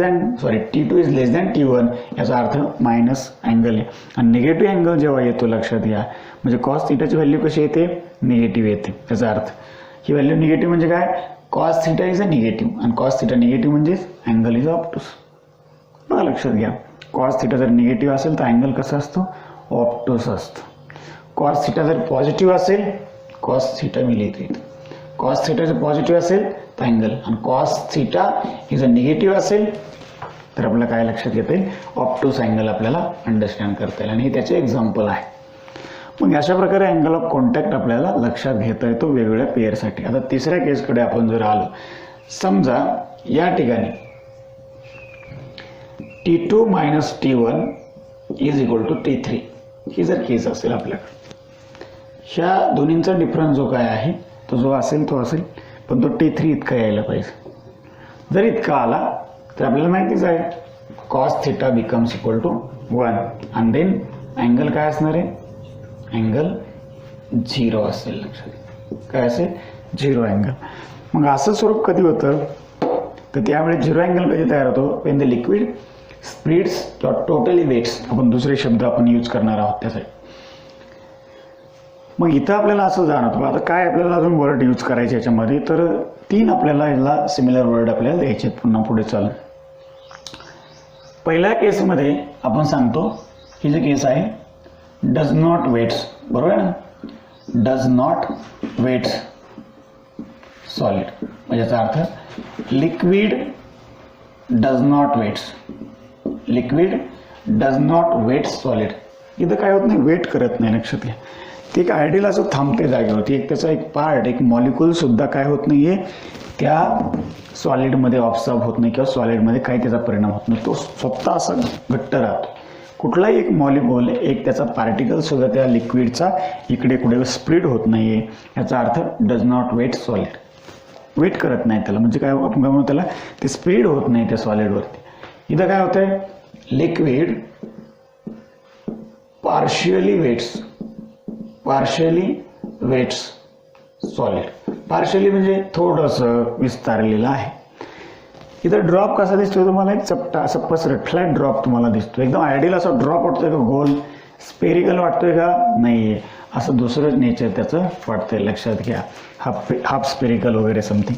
than T1 याचा अर्थ मायनस अँगल आहे. आणि निगेटिव्ह अँगल जेव्हा येतो लक्षात घ्या, म्हणजे कॉस थिटाची व्हॅल्यू कशी येते, निगेटिव्ह येते. याचा अर्थ ही व्हॅल्यू निगेटिव्ह म्हणजे काय, cos theta is a negative. आणि कॉस थिटा निगेटिव्ह म्हणजे अँगल इज ऑप्टूस. बघा लक्षात घ्या, कॉस थिटा जर निगेटिव्ह असेल तर अँगल कसा असतो, ऑप्टूस असतो. कॉस थिटा जर पॉझिटिव्ह असेल, कॉस थिटा मी लिहितो इथं, कॉस थिटा जर पॉझिटिव्ह असेल तर अँगल. आणि कॉस थिटा हे जर निगेटिव्ह असेल तर आपल्याला काय लक्षात येता येईल, ऑप्टूस अँगल आपल्याला अंडरस्टँड करता येईल. आणि हे त्याचे एक्झाम्पल आहे. मग अशा प्रकारे अँगल ऑफ कॉन्टॅक्ट आपल्याला लक्षात घेता येतो वेगवेगळ्या पेअरसाठी. आता तिसऱ्या केसकडे आपण जर आलो, समजा या ठिकाणी T2 minus T1 is equal to T3 ही जर केस असेल आपल्याकडे. ह्या दोन्हींचा डिफरन्स जो काय आहे तो जो असेल तो असेल, पण तो T3 इतका यायला पाहिजे. जर इतका आला तर आपल्याला माहितीच आहे cos theta becomes equal to 1. आणि देन अँगल काय असणार आहे, अँगल 0 असेल. लक्षात काय असेल, 0 अँगल. मग असं स्वरूप कधी होतं तर त्यावेळेस 0 अँगल कधी तयार होतो, when the liquid splits totally wets. आपण दुसरे शब्द आपण यूज करणार आहोत त्यासाठी. मग इथं आपल्याला असं जाणवतं, आता काय आपल्याला अजून वर्ड यूज करायचे याच्यामध्ये, तर 3 आपल्याला याला सिमिलर वर्ड आपल्याला द्यायचे पुन्हा पुढे चालून. पहिल्या केसमध्ये आपण सांगतो ही जी केस आहे डज नॉट वेट्स, बरोबर आहे ना, डज नॉट वेट्स सॉलिड. म्हणजे याचा अर्थ liquid does not wets, liquid does not wets solid. इथं काय होत नाही, वेट करत नाही. लक्षात घ्या, ते एक आयडियल असं थांबते जागेवरती. एक त्याचा एक पार्ट, एक मॉलिक्यूल सुद्धा काय होत नाहीये त्या सॉलिडमध्ये ऑब्झर्व होत नाही, किंवा सॉलिडमध्ये काही त्याचा परिणाम होत नाही. तो स्वतः असा घट्ट राहतो. कुठलाही एक मॉलिक्यूल, एक त्याचा पार्टिकल सुद्धा त्या लिक्विडचा इकडे कुठे स्प्लिट होत नाहीये. याचा अर्थ does not wet solid. Wet करत नाही त्याला, म्हणजे काय आपण काय म्हणू त्याला, ते स्प्लिट होत नाही त्या सॉलिडवरती. इथं काय होतंय, liquid partially wets solid. Partially म्हणजे थोडंसं विस्तारलेलं आहे. इथं ड्रॉप कसा दिसतोय तुम्हाला, एक चपटा असा पसरट फ्लॅट ड्रॉप तुम्हाला दिसतो. एकदम आयडियल असा ड्रॉप वाटतोय का, गोल स्पेरिकल वाटतोय का, नाहीये, असं दुसरंच नेचर त्याचं वाटतंय. लक्षात घ्या, हाफ स्पेरिकल वगैरे समथिंग.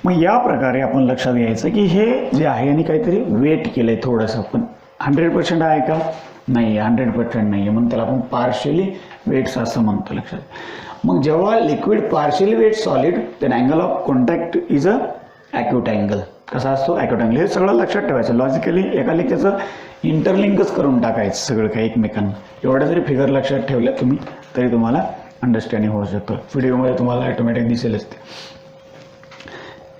मग या प्रकारे आपण लक्षात घ्यायचं की हे जे आहे आणि काहीतरी वेट केलंय थोडंसं, पण 100% आहे का, नाही, 100% नाही आहे. म्हणून त्याला आपण पार्शियली वेट्स असं म्हणतो. लक्षात. मग जेव्हा liquid partially wet solid, then angle of contact is a acute angle. कसा असतो, ॲक्यूट अँगल. हे सगळं लक्षात ठेवायचं. लॉजिकली एकाला त्याचं इंटरलिंकच करून टाकायचं सगळं काही एकमेकांना. एवढ्या जरी फिगर लक्षात ठेवल्या तुम्ही तरी तुम्हाला अंडरस्टँडिंग होऊ शकतं. व्हिडिओमध्ये तुम्हाला ऑटोमॅटिक दिसेलच ते.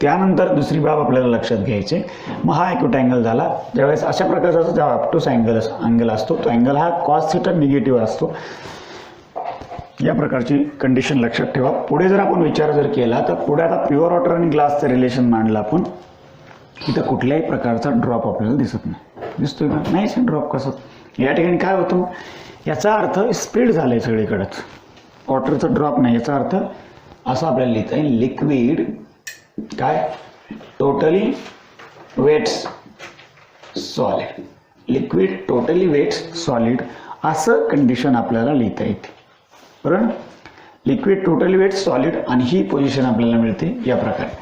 त्यानंतर दुसरी बाब आपल्याला लक्षात घ्यायची. मग हा ॲक्यूट अँगल झाला. ज्यावेळेस अशा प्रकारचा जेव्हा ऑप्टूस अँगल असतो, तो अँगल हा कॉस थिटा निगेटिव्ह असतो. या प्रकारची कंडिशन लक्षात ठेवा. पुढे जर आपण विचार जर केला तर पुढे आता प्युअर वॉटर आणि ग्लासचं रिलेशन मांडलं आपण. इथं कुठल्याही प्रकारचा ड्रॉप आपल्याला दिसत नाही. दिसतोय का, नाही ड्रॉप कसं. या ठिकाणी काय होतं, याचा अर्थ स्प्रेड झालंय सगळीकडेच, वॉटरचा ड्रॉप नाही. याचा अर्थ असं आपल्याला लिहिता येईल, लिक्विड काय totally wets solid, liquid totally wets solid असं कंडिशन आपल्याला लिहिता येते. बरोबर, लिक्विड टोटली वेट्स सॉलिड आणि ही पोझिशन आपल्याला मिळते या प्रकारे.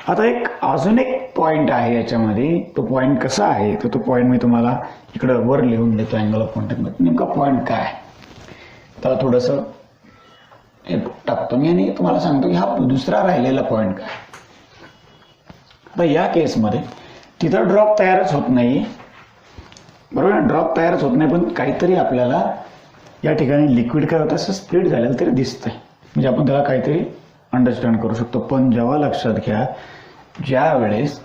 आता एक अजून एक पॉईंट आहे याच्यामध्ये, तो पॉईंट कसा आहे तर तो पॉईंट मी तुम्हाला इकडं वर लिहून देतो अँगल ऑफ कॉन्टॅक्टमध्ये. नेमका पॉईंट काय आहे तर थोडंसं हे टाकतो मी आणि तुम्हाला सांगतो की हा दुसरा राहिलेला पॉईंट काय. आता या केसमध्ये तिथं ड्रॉप तयारच होत नाही, बरोबर, ड्रॉप तयारच होत नाही, पण काहीतरी आपल्याला या ठिकाणी लिक्विड काय होतं असं स्प्लिट झालेलं तरी दिसतंय, म्हणजे आपण त्याला काहीतरी अंडरस्टँड करू शकतो. पण जेव्हा लक्षात घ्या, ज्या वेळेस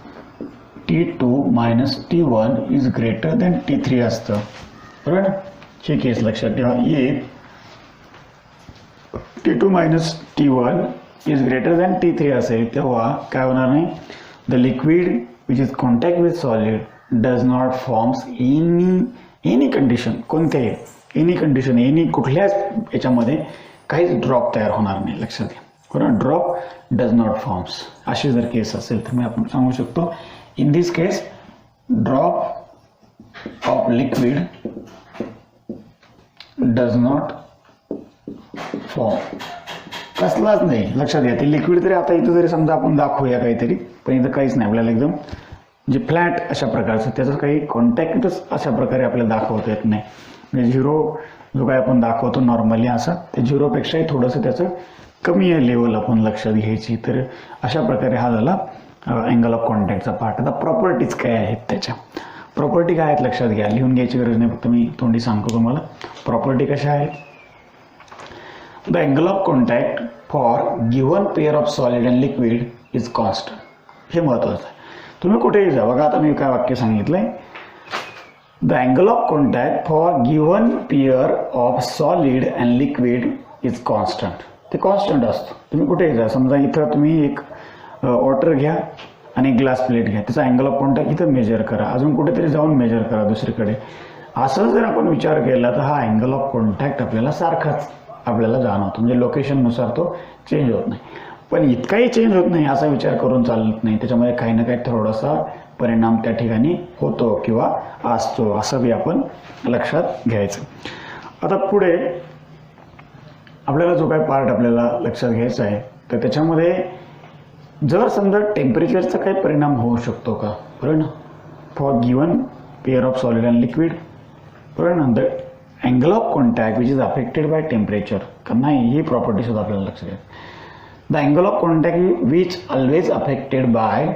T2 minus T1 is greater than T3 असतं, बरोबर ना, हे केस लक्षात ठेवा. If T2 minus T1 is greater than T3 असेल तेव्हा काय होणार नाही, the liquid which is contact with solid does not forms any condition, कोणत्याही एनी कंडिशन, एनी कुठल्याच याच्यामध्ये काहीच ड्रॉप तयार होणार नाही, लक्षात घ्या. बरोबर, ड्रॉप डज नॉट फॉर्म्स अशी जर केस असेल तर मी आपण सांगू शकतो in this case drop of liquid does not form, कसलाच नाही, लक्षात घ्या. ते लिक्विड तरी आता इथं जरी समजा आपण दाखवूया काहीतरी, पण इथं काहीच नाही, आपल्याला एकदम म्हणजे फ्लॅट अशा प्रकारचं, त्याचं काही कॉन्टॅक्टच अशा प्रकारे आपल्याला दाखवता येत नाही. म्हणजे झिरो जो काय आपण दाखवतो नॉर्मली असं, ते झिरोपेक्षाही थोडंसं त्याचं कमी आहे लेवल आपण लक्षात घ्यायची. तर अशा प्रकारे हा झाला अँगल ऑफ कॉन्टॅक्टचा पार्ट. आता प्रॉपर्टीज काय आहेत त्याच्या, प्रॉपर्टी काय आहेत लक्षात घ्या, लिहून घ्यायची गरज नाही, फक्त मी तोंडी सांगतो तुम्हाला. प्रॉपर्टी कशा आहेत, the angle of contact for given pair of solid and liquid is constant. हे महत्त्वाचं आहे. तुम्ही कुठेही जा, बघा आता मी काय वाक्य सांगितलंय, the angle of contact for given pair of solid and liquid is constant. ते कॉन्स्टंट असतं. तुम्ही कुठेही जा, समजा इथं तुम्ही एक वॉटर घ्या आणि एक ग्लास प्लेट घ्या, त्याचा अँगल ऑफ कॉन्टॅक्ट इथं मेजर करा, अजून कुठेतरी जाऊन मेजर करा दुसरीकडे. असं जर आपण विचार केला तर हा अँगल ऑफ कॉन्टॅक्ट आपल्याला सारखाच आपल्याला जाणवतो, म्हणजे लोकेशननुसार तो चेंज होत नाही. पण इतकाही चेंज होत नाही असा विचार करून चालत नाही, त्याच्यामध्ये काही ना काही थोडासा परिणाम त्या ठिकाणी होतो किंवा असतो, असं बी आपण लक्षात घ्यायचं. आता पुढे आपल्याला जो काही पार्ट आपल्याला लक्षात घ्यायचा आहे तर त्याच्यामध्ये जर समजा टेम्परेचरचा काही परिणाम होऊ शकतो का, बरोबर ना, for given pair of solid and liquid, बरोबर ना, the angle of contact which is affected by temperature का नाही, ही प्रॉपर्टी सुद्धा आपल्याला लक्षात घ्यायची. The angle of contact which always affected by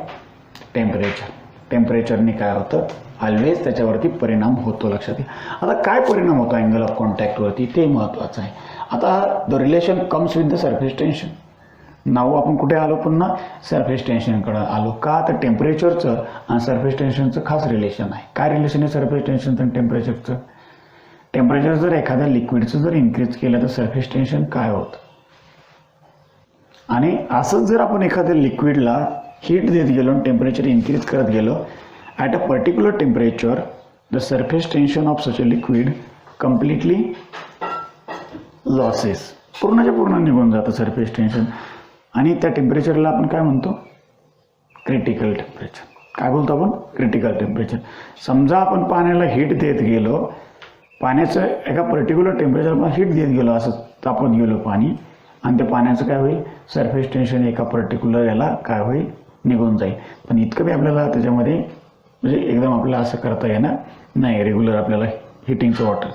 temperature, टेम्परेचरने काय होतं, ऑलवेज त्याच्यावरती परिणाम होतो, लक्षात घ्या. आता काय परिणाम होतो अँगल ऑफ कॉन्टॅक्टवरती ते महत्त्वाचं आहे. आता the relation comes with the surface tension. नाव आपण कुठे आलो, पुन्हा सरफेस टेन्शनकडे आलो का, तर टेम्परेचरचं आणि सरफेस टेन्शनचं खास रिलेशन आहे. काय रिलेशन आहे सरफेस टेन्शनचं आणि टेम्परेचरचं, टेम्परेचर जर एखाद्या लिक्विडचं जर इन्क्रीज केलं तर सरफेस टेन्शन काय होतं, आणि असंच जर आपण एखाद्या लिक्विडला हीट देत गेलो आणि टेम्परेचर इन्क्रीज करत गेलो at a particular temperature the surface tension of such a liquid completely losses, पूर्णच्या पूर्ण निघून जातं सरफेस टेन्शन. आणि त्या टेम्परेचरला आपण काय म्हणतो, क्रिटिकल टेम्परेचर. काय बोलतो आपण, क्रिटिकल टेम्परेचर. समजा आपण पाण्याला हीट देत गेलो, पाण्याचं एका पर्टिक्युलर टेम्परेचरला हीट देत गेलो, असं तापत गेलो पाणी, आणि त्या पाण्याचं काय होईल, सरफेस टेन्शन एका पर्टिक्युलर याला काय होईल, निघून जाईल. पण इतकं बी आपल्याला त्याच्यामध्ये म्हणजे एकदम आपल्याला असं करता येणार नाही रेग्युलर आपल्याला हिटिंगचं वॉटर.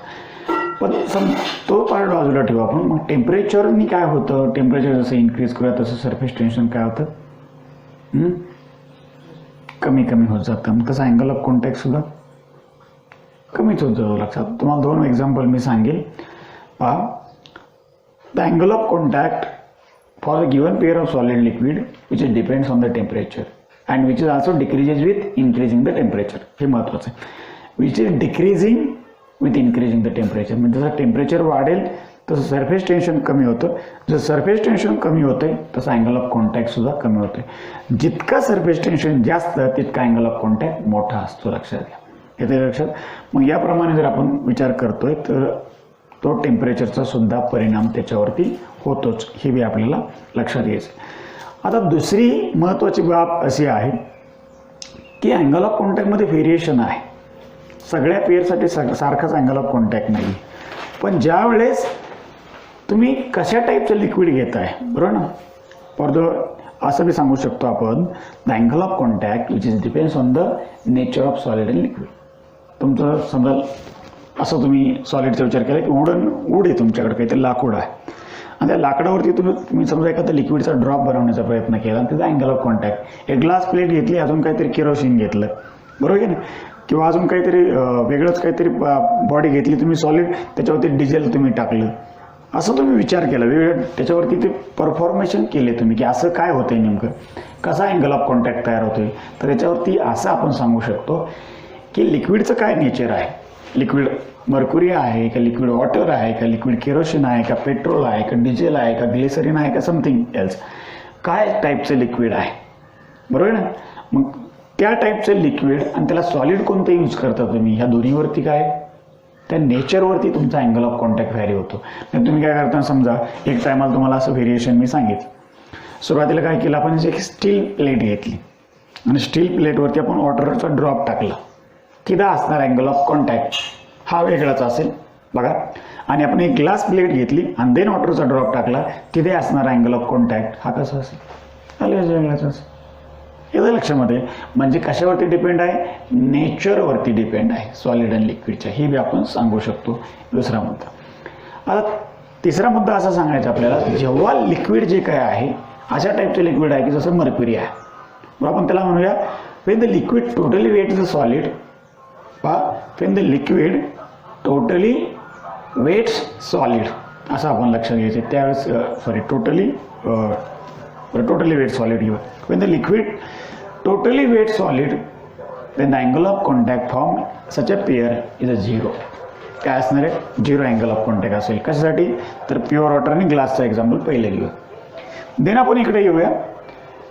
पण तो पार्ट बाजूला ठेवू आपण. मग टेम्परेचरनी काय होतं, टेम्परेचर जसं इन्क्रीज करूया तसं सरफेस टेन्शन काय होतं, कमी कमी होत जातं. मग तसं अँगल ऑफ कॉन्टॅक्ट सुद्धा कमीच होत जातो. लक्षात तुम्हाला 2 एक्झाम्पल मी सांगेल. पहा, the angle of contact for the given pair of solid liquid which is depends on the temperature and which is also decreases with increasing the temperature. हे महत्त्वाचं आहे. Which is decreasing with increasing the temperature. म्हणजे जसं temperature वाढेल तसं surface tension कमी होतं. जर सरफेस टेन्शन कमी होतं तसं अँगल ऑफ कॉन्टॅक्ट सुद्धा कमी होतं. जितका सरफेस टेन्शन जास्त तितका अँगल ऑफ कॉन्टॅक्ट मोठा असतो. लक्षात घ्या, येते लक्षात. मग याप्रमाणे जर आपण विचार करतोय तर तो टेम्परेचरचा सुद्धा परिणाम त्याच्यावरती होतोच, हे बी आपल्याला लक्षात घ्यायचं. आता दुसरी महत्त्वाची बाब अशी आहे की अँगल ऑफ कॉन्टॅक्टमध्ये व्हेरिएशन आहे. सगळ्या पेअरसाठी सारखाच अँगल ऑफ कॉन्टॅक्ट नाही. पण ज्या वेळेस तुम्ही कशा टाईपचं लिक्विड घेत आहे, बरोबर ना, फॉर द असं बी सांगू शकतो आपण, the angle of contact which is depends on the nature of solid and liquid. तुमचं समजा असं तुम्ही सॉलिडचा विचार केला की वूड आहे तुमच्याकडे, काहीतरी लाकूड आहे, आणि त्या लाकडावरती तुम्ही समजा एखादा लिक्विडचा ड्रॉप बनवण्याचा प्रयत्न केला आणि त्याचा अँगल ऑफ कॉन्टॅक्ट, एक ग्लास प्लेट घेतली, अजून काहीतरी केरोसिन घेतलं, बरोबर की नाही, किंवा अजून काहीतरी वेगळंच काहीतरी बॉडी घेतली तुम्ही सॉलिड, त्याच्यावरती डिझेल तुम्ही टाकलं, असं तुम्ही विचार केला, वेगवेगळ्या त्याच्यावरती ते परफॉर्मेशन केले तुम्ही की असं काय होतंय, नेमकं कसा अँगल ऑफ कॉन्टॅक्ट तयार होतोय. तर याच्यावरती असं आपण सांगू शकतो की लिक्विडचं काय नेचर आहे, लिक्विड मर्क्युरी आहे का, लिक्विड वॉटर आहे का, लिक्विड केरोसिन आहे का, पेट्रोल आहे का, डिझेल आहे का, ग्लिसरीन आहे का, समथिंग एल्स, काय टाईपचं लिक्विड आहे, बरोबर ना. मग त्या टाईपचं लिक्विड आणि त्याला सॉलिड कोणतं यूज करता तुम्ही, ह्या दोन्हीवरती काय, त्या नेचरवरती तुमचा अँगल ऑफ कॉन्टॅक्ट व्हॅरी होतो. तर तुम्ही काय करता, समजा एक टायमाला तुम्हाला असं व्हेरिएशन मी सांगितलं. सुरुवातीला काय केलं आपण, एक स्टील प्लेट घेतली आणि स्टील प्लेटवरती आपण वॉटरचा ड्रॉप टाकला, तिथं असणार अँगल ऑफ कॉन्टॅक्ट हा वेगळाच असेल बघा. आणि आपण एक ग्लास प्लेट घेतली आणि देन वॉटरचा ड्रॉप टाकला, तिथे असणार अँगल ऑफ कॉन्टॅक्ट हा कसा असेल, अलगच वेगळाच असेल. येतं लक्षामध्ये. म्हणजे कशावरती डिपेंड आहे, नेचरवरती डिपेंड आहे सॉलिड अँड लिक्विडच्या, हे बी आपण सांगू शकतो. दुसरा मुद्दा. आता तिसरा मुद्दा असा सांगायचा आपल्याला, जेव्हा लिक्विड जे काय आहे अशा टाईपचे लिक्विड आहे की जसं मर्क्युरी आहे, बरं आपण त्याला म्हणूया when the liquid totally wets the solid, when the liquid totally wets solid, असं आपण लक्षात घ्यायचं त्यावेळेस. टोटली वेट सॉलिड घेऊ. When the liquid totally wet solid then the angle of contact form such a pair is a zero. काय असणार आहे, zero angle of contact असेल. कशासाठी, तर प्युअर वॉटर आणि ग्लासचा एक्झाम्पल पहिले घेऊ. देन आपण इकडे येऊया,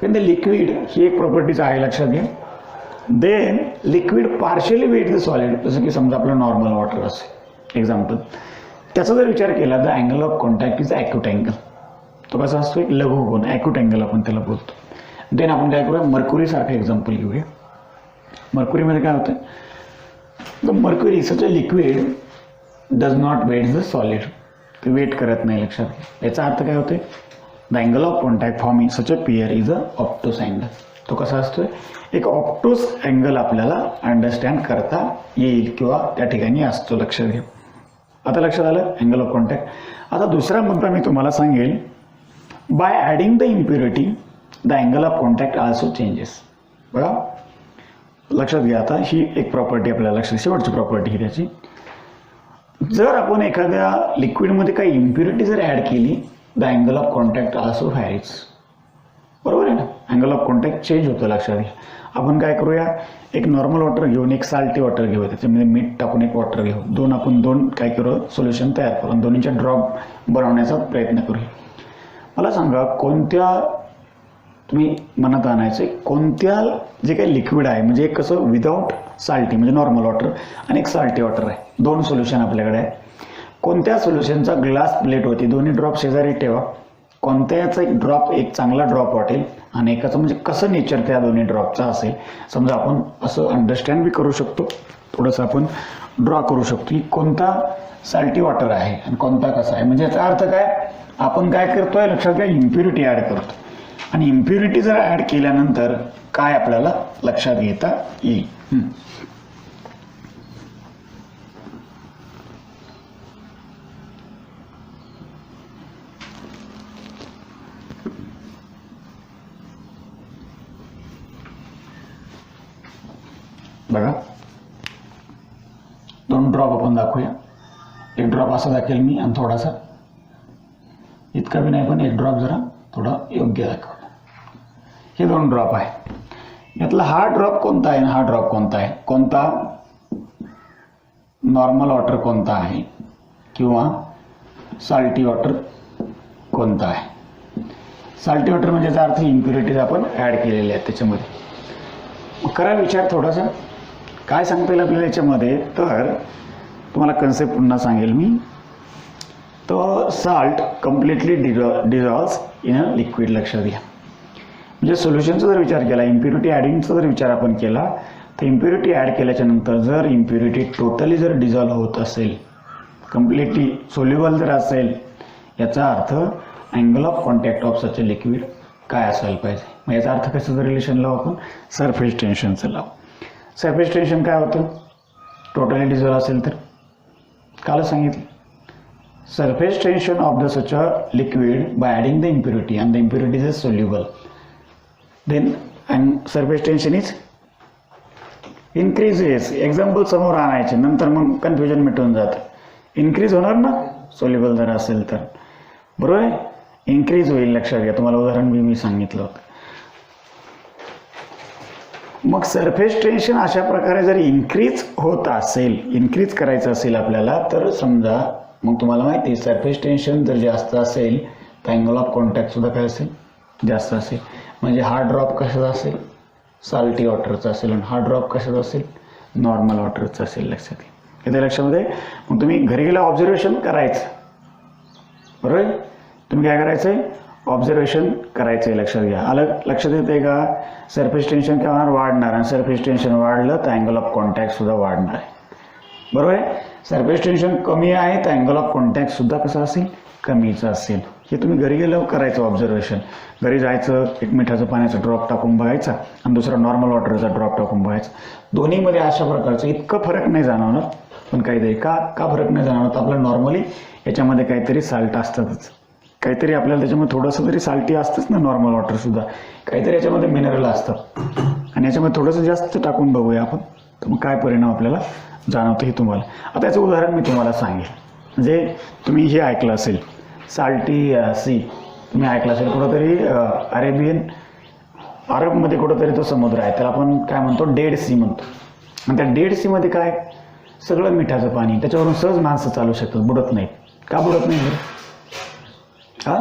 वेन द लिक्विड ही एक प्रॉपर्टीज आहे लक्षात घ्या. Then liquid partially wet the solid, जसं की समजा आपलं नॉर्मल वॉटर असेल एक्झाम्पल, त्याचा जर विचार केला the angle of contact is acute angle. तो कसा असतो, एक लघु कोन, ॲक्यूट अँगल आपण त्याला बोलतो. देन आपण काय करूया, मर्क्युरीसारखं एक्झाम्पल घेऊया. मर्क्युरीमध्ये काय होतं, the mercury such a liquid does not wet the solid, ते वेट करत नाही लक्षात घ्या. याचा अर्थ काय होते, the angle of contact forming such a pair is a obtuse angle. तो कसा असतोय, एक ऑप्टोस अँगल आपल्याला अंडरस्टँड करता येईल किंवा त्या ठिकाणी असतो, लक्षात घ्या. आता लक्षात आलं अँगल ऑफ कॉन्टॅक्ट. आता दुसरा मुद्दा मी तुम्हाला सांगेल, bye adding the impurity the angle of contact also changes. बघा लक्षात घ्या. आता ही एक प्रॉपर्टी आपल्याला लक्षात, शेवटची प्रॉपर्टी ही त्याची, जर आपण एखाद्या लिक्विडमध्ये काही इम्प्युरिटी जर ॲड केली the angle of contact also varies, बरोबर आहे ना, अँगल ऑफ कॉन्टॅक्ट चेंज होतं लक्षात घ्या. आपण काय करूया, एक नॉर्मल वॉटर घेऊन एक साल्टी वॉटर घेऊ, त्याच्यामध्ये मीठ टाकून एक वॉटर घेऊ, आपण दोन काय करू सोल्युशन तयार करून दोन्हीच्या ड्रॉप बनवण्याचा प्रयत्न करूया. मला सांगा कोणत्या तुम्ही मनात आणायचं, कोणत्या जे काही लिक्विड आहे, म्हणजे एक कसं विदाऊट साल्टी म्हणजे नॉर्मल वॉटर आणि एक साल्टी वॉटर आहे, दोन सोल्युशन आपल्याकडे आहे. कोणत्या सोल्युशनचा ग्लास प्लेट होती, दोन्ही ड्रॉप शेजारी ठेवा, कोणत्याचा एक ड्रॉप एक चांगला ड्रॉप वाटेल आणि एकाचं म्हणजे कसं नेचर त्या दोन्ही ड्रॉपचा असेल, समजा आपण असं अंडरस्टँड बी करू शकतो, थोडंसं आपण ड्रॉ करू शकतो की कोणता साल्टी वॉटर आहे आणि कोणता कसा आहे. म्हणजे याचा अर्थ काय, आपण काय करतोय लक्षात घ्या, इम्प्युरिटी ॲड करतो आणि इम्प्युरिटी जर ॲड केल्यानंतर काय आपल्याला लक्षात घेता येईल. बघा दोन ड्रॉप आपण दाखवूया. एक ड्रॉप असा दाखवेल मी आणि थोडासा इतका बी नाही, पण एक ड्रॉप जरा थोडा योग्य दाखवला. हे दोन ड्रॉप आहे. यातला हा ड्रॉप कोणता आहे, हा ड्रॉप कोणता आहे, कोणता नॉर्मल वॉटर कोणता आहे किंवा साल्टी वॉटर कोणता आहे. साल्टी वॉटर म्हणजे याचा अर्थ इम्प्युरिटीज आपण ॲड केलेले आहेत त्याच्यामध्ये. करा विचार थोडासा, काय सांगता येईल आपल्याला याच्यामध्ये. तर तुम्हाला कन्सेप्ट पुन्हा सांगेल मी. तर salt completely dissolves in a liquid. लक्षात घ्या. म्हणजे सोल्युशनचा जर विचार केला, इम्प्युरिटी ॲडिंगचा जर विचार आपण केला, तर इम्प्युरिटी ॲड केल्याच्या नंतर जर इम्प्युरिटी टोटली जर डिझॉल्व्ह होत असेल, कम्प्लिटली सोल्युबल जर असेल, याचा अर्थ angle of contact of such a liquid काय असायला पाहिजे. मग याचा अर्थ कसं जर रिलेशन लावू आपण, सरफेस टेन्शनचं लावू. सरफेस टेन्शन काय होतं, टोटली डिझॉल्व्ह असेल तर कालच सांगितलं, surface tension of the such a liquid by adding the impurity and the impurity is soluble, then surface tension is increases. Example समोर आणायचे, नंतर मग कन्फ्युजन मिटून जातं. इन्क्रीज होणार ना सोल्युबल जर असेल तर, बरोबर आहे, इन्क्रीज होईल. लक्षात घ्या, तुम्हाला उदाहरण मी सांगितलं होतं. मग सरफेस टेन्शन अशा प्रकारे जर इन्क्रीज होत असेल, इन्क्रीज करायचं असेल आपल्याला, तर समजा मग तुम्हाला माहिती आहे सरफेस टेन्शन जर जास्त असेल तर अँगल ऑफ कॉन्टॅक्ट सुद्धा काय असेल, जास्त असेल. म्हणजे हा ड्रॉप कशाचा असेल, साल्टी वॉटरचा असेल, आणि हा ड्रॉप कशाचा असेल, नॉर्मल वॉटरचा असेल. लक्षात घ्या. येते लक्षामध्ये. मग तुम्ही घरी गेला ऑब्झर्वेशन करायचं, बरोबर आहे. तुम्ही काय करायचं आहे, ऑब्झर्वेशन करायचं आहे. लक्षात घ्या. लक्षात येते का, सरफेस टेन्शन काय होणार, वाढणार, आणि सरफेस टेन्शन वाढलं तर अँगल ऑफ कॉन्टॅक्ट सुद्धा वाढणार आहे. बरोबर आहे. सरफेस टेन्शन कमी आहे तर अँगल ऑफ कॉन्टॅक्ट सुद्धा कसं असेल, कमीचं असेल. हे तुम्ही घरी गेल्यावर करायचं ऑब्झर्वेशन. घरी जायचं, एक मिठाचं पाण्याचा ड्रॉप टाकून बघायचा आणि दुसरा नॉर्मल वॉटरचा ड्रॉप टाकून बघायचा. दोन्हीमध्ये अशा प्रकारचं इतकं फरक नाही जाणवणार, पण काहीतरी का फरक नाही जाणवत, आपलं नॉर्मली याच्यामध्ये काहीतरी साल्ट असतातच, काहीतरी आपल्याला त्याच्यामध्ये थोडंसं तरी साल्टी असतंच ना, नॉर्मल वॉटरसुद्धा काहीतरी याच्यामध्ये मिनरल असतं. आणि याच्यामध्ये थोडंसं जास्त टाकून बघूया आपण, तर मग काय परिणाम आपल्याला जाणवतं हे तुम्हाला. आता याचं उदाहरण मी तुम्हाला सांगेन. म्हणजे तुम्ही हे ऐकलं असेल, साल्टी सी तुम्ही ऐकलं असेल कुठंतरी, अरबमध्ये कुठंतरी तो समुद्र आहे, त्याला आपण काय म्हणतो, डेड सी म्हणतो. आणि त्या डेड सीमध्ये काय, सगळं मिठाचं पाणी, त्याच्यावरून सहज माणसं चालू शकतात, बुडत नाहीत. का बुडत नाही? हा,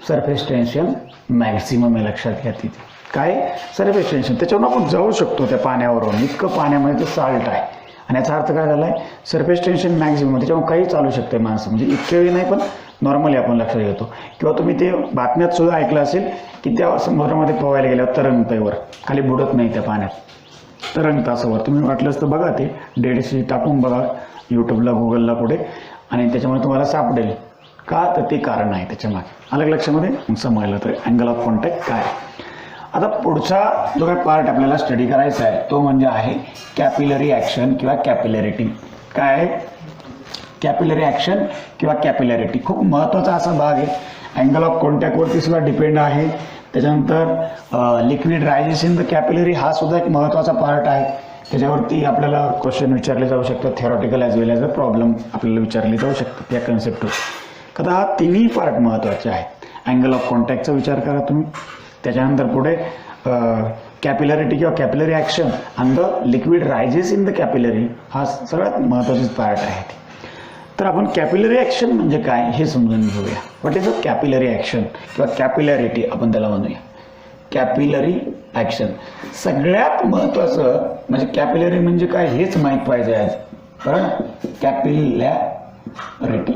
सरफेस टेन्शन मॅक्सिमम आहे. लक्षात घ्या. तिथे काय, सरफेस टेन्शन, त्याच्यावरून आपण जाऊ शकतो त्या पाण्यावरून, इतकं पाण्यामध्ये ते साल्ट आहे. आणि याचा अर्थ काय झाला आहे, सरफेस टेन्शन मॅक्सिमम, त्याच्यावर काही चालू शकते माणसं, म्हणजे इतके वेळी नाही पण नॉर्मली आपण लक्षात घेतो. किंवा तुम्ही ते बातम्यात सुद्धा ऐकलं असेल की त्या समुद्रामध्ये पोहायला गेल्यावर तरंगतंय वर, खाली बुडत नाही त्या पाण्यात, तरंगतं असं वर. तुम्ही वाटलंच तर बघा, ते डेड सी टाकून बघा यूट्यूबला, गुगलला पुढे, आणि त्याच्यामुळे तुम्हाला सापडेल. का, तर ते कारण आहे त्याच्यामागे. अलग लक्षामध्ये समजलं तर अँगल ऑफ कॉन्टॅक्ट काय. आता पुढचा जो काही पार्ट आपल्याला स्टडी करायचा आहे तो म्हणजे आहे कॅपिलरी ॲक्शन किंवा कॅपिलॅरिटी. काय आहे, कॅपिलरी ॲक्शन किंवा कॅपिलॅरिटी खूप महत्त्वाचा असा भाग आहे. अँगल ऑफ कॉन्टॅक्टवरती सुद्धा डिपेंड आहे. त्याच्यानंतर liquid rises in the capillary हा सुद्धा एक महत्त्वाचा पार्ट आहे. त्याच्यावरती आपल्याला क्वेश्चन विचारले जाऊ शकतात, theoretical as well as a problem आपल्याला विचारले जाऊ शकतात या कन्सेप्टवर. तर हा तिन्ही पार्ट महत्त्वाचे आहेत. अँगल ऑफ कॉन्टॅक्टचा विचार करा तुम्ही, त्याच्यानंतर पुढे कॅपिलॅरिटी किंवा कॅपिलरी ॲक्शन आणि the liquid rises in the capillary हा सगळ्यात महत्त्वाचेच पार्ट आहे. तर आपण कॅपिलरी ॲक्शन म्हणजे काय हे समजून घेऊया. What is a capillary action किंवा कॅपिलॅरिटी आपण त्याला म्हणूया. कॅपिलरी ॲक्शन सगळ्यात महत्त्वाचं म्हणजे कॅपिलरी म्हणजे काय हेच माहीत पाहिजे आज, बरं. कॅपिलॅरिटी,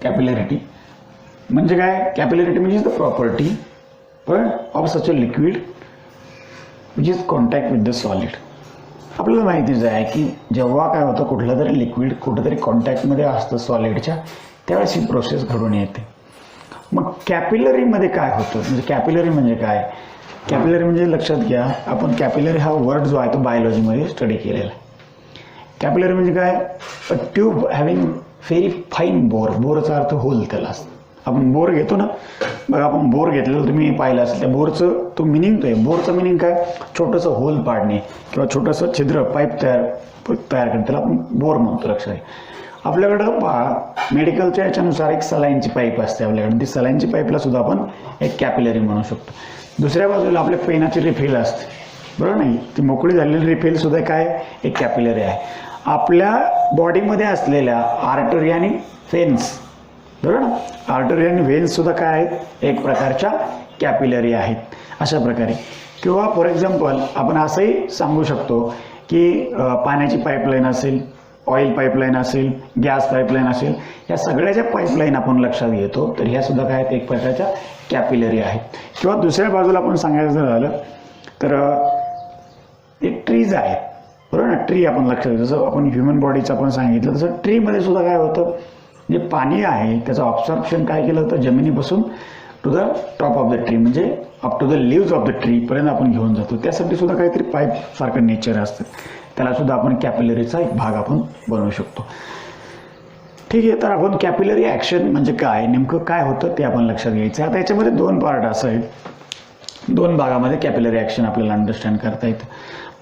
कॅपिलॅरिटी म्हणजे काय, कॅपिलॅरिटी म्हणजे the property of such a liquid which is contact with the solid. आपल्याला माहितीच आहे की जेव्हा काय होतं, कुठलं तरी लिक्विड कुठंतरी कॉन्टॅक्टमध्ये असतं सॉलिडच्या, त्यावेळेस ही प्रोसेस घडून येते. मग कॅपिलरीमध्ये काय होतं, म्हणजे कॅपिलरी म्हणजे काय, कॅपिलरी म्हणजे लक्षात घ्या, आपण कॅपिलरी हा वर्ड जो आहे तो बायोलॉजीमध्ये स्टडी केलेला आहे. कॅपिलरी म्हणजे काय, a tube having very fine bore, बोरचा अर्थ होल त्याला असतं. आपण बोर घेतो ना, बघा आपण बोर घेतलेलं तुम्ही पाहिलं असेल, त्या बोरचं तो मिनिंग तो आहे. बोरचं मिनिंग काय, छोटंसं होल पाडणे किंवा छोटंसं छिद्र पाईप तयार करणे, त्याला आपण बोर म्हणतो. लक्षात आहे. आपल्याकडं पहा मेडिकलच्या याच्यानुसार एक सलाईनची पाईप असते आपल्याकडे, ती सलाईनची पाईपला सुद्धा आपण एक कॅपिलरी म्हणू शकतो. दुसऱ्या बाजूला आपल्या पेनाची रिफिल असते, बरोबर नाही, ती मोकळी झालेली रिफिल सुद्धा काय, एक कॅपिलरी आहे. आपल्या बॉडीमध्ये असलेल्या आर्टरी आणि व्हेन्स, बरोबर ना, आर्टरी आणि व्हेन्स सुद्धा काय आहेत, एक प्रकारच्या कॅपिलरी आहेत. अशा प्रकारे. किंवा फॉर एक्झाम्पल आपण असंही सांगू शकतो की पाण्याची पाईपलाईन असेल, ऑइल पाईपलाईन असेल, गॅस पाईपलाईन असेल, या सगळ्या ज्या पाईपलाईन आपण लक्षात घेतो तर ह्या सुद्धा काय एक प्रकारच्या कॅपिलरी आहेत. किंवा दुसऱ्या बाजूला आपण सांगायचं जर झालं तर एक ट्रीज आहेत, बरोबर ना. ट्री आपण लक्षात घेतो, जसं आपण ह्युमन बॉडीचं आपण सांगितलं तसं ट्रीमध्ये सुद्धा काय होतं, जे पाणी आहे त्याचं ऑब्सॉर्प्शन काय केलं होतं जमिनीपासून to the top of the tree, म्हणजे up to the leaves of the tree पर्यंत आपण घेऊन जातो. त्यासाठी सुद्धा काहीतरी पाईप सारखं नेचर असतं, त्याला सुद्धा आपण कॅपिलरीचा एक भाग आपण बनवू शकतो. ठीक आहे, तर आपण कॅपिलरी ॲक्शन म्हणजे काय, नेमकं काय होतं ते आपण लक्षात घ्यायचं. आता याच्यामध्ये दोन पार्ट असं आहेत, दोन भागामध्ये कॅपिलरी ॲक्शन आपल्याला अंडरस्टँड करता येतं.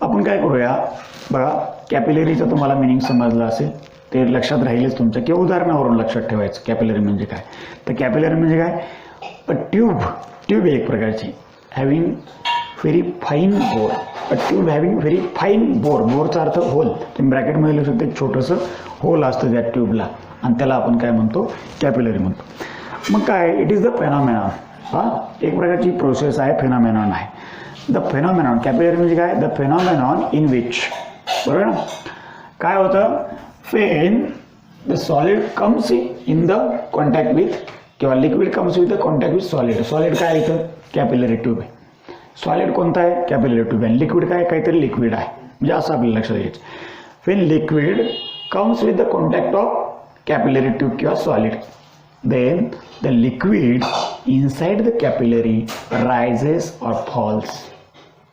आपण काय करूया बघा, कॅपिलरीचं तुम्हाला मिनिंग समजलं असेल, ते लक्षात राहीलच तुमच्या, किंवा उदाहरणावरून लक्षात ठेवायचं कॅपिलरी म्हणजे काय. तर कॅपिलरी म्हणजे काय, ट्यूब आहे एक प्रकारची, having very fine bore, tube having very fine bore. बोरचा अर्थ होल, तुम्ही ब्रॅकेटमध्ये लिहू शकता, एक छोटंसं होल असतं त्या ट्यूबला, आणि त्याला आपण काय म्हणतो, कॅपिलरी म्हणतो. मग काय, इट इज द फेनॉमेनॉन. एक प्रकारची प्रोसेस आहे, फेनॉमेनॉन आहे. द फेनॉमेनॉन, कॅपिलरी म्हणजे काय, द फेनॉमेनॉन इन विच, बरोबर ना. काय होतं, when the solid comes in the contact with किंवा liquid comes with the contact with solid. Solid काय इथं, कॅपिलरी ट्यूब आहे. सॉलिड कोणता आहे, कॅपिलरी ट्यूब आहे. लिक्विड काय, काहीतरी लिक्विड आहे, म्हणजे असं आपल्याला लक्षात घ्यायचं. when liquid comes with the contact of capillary tube किंवा solid, then the liquid inside the capillary rises or falls.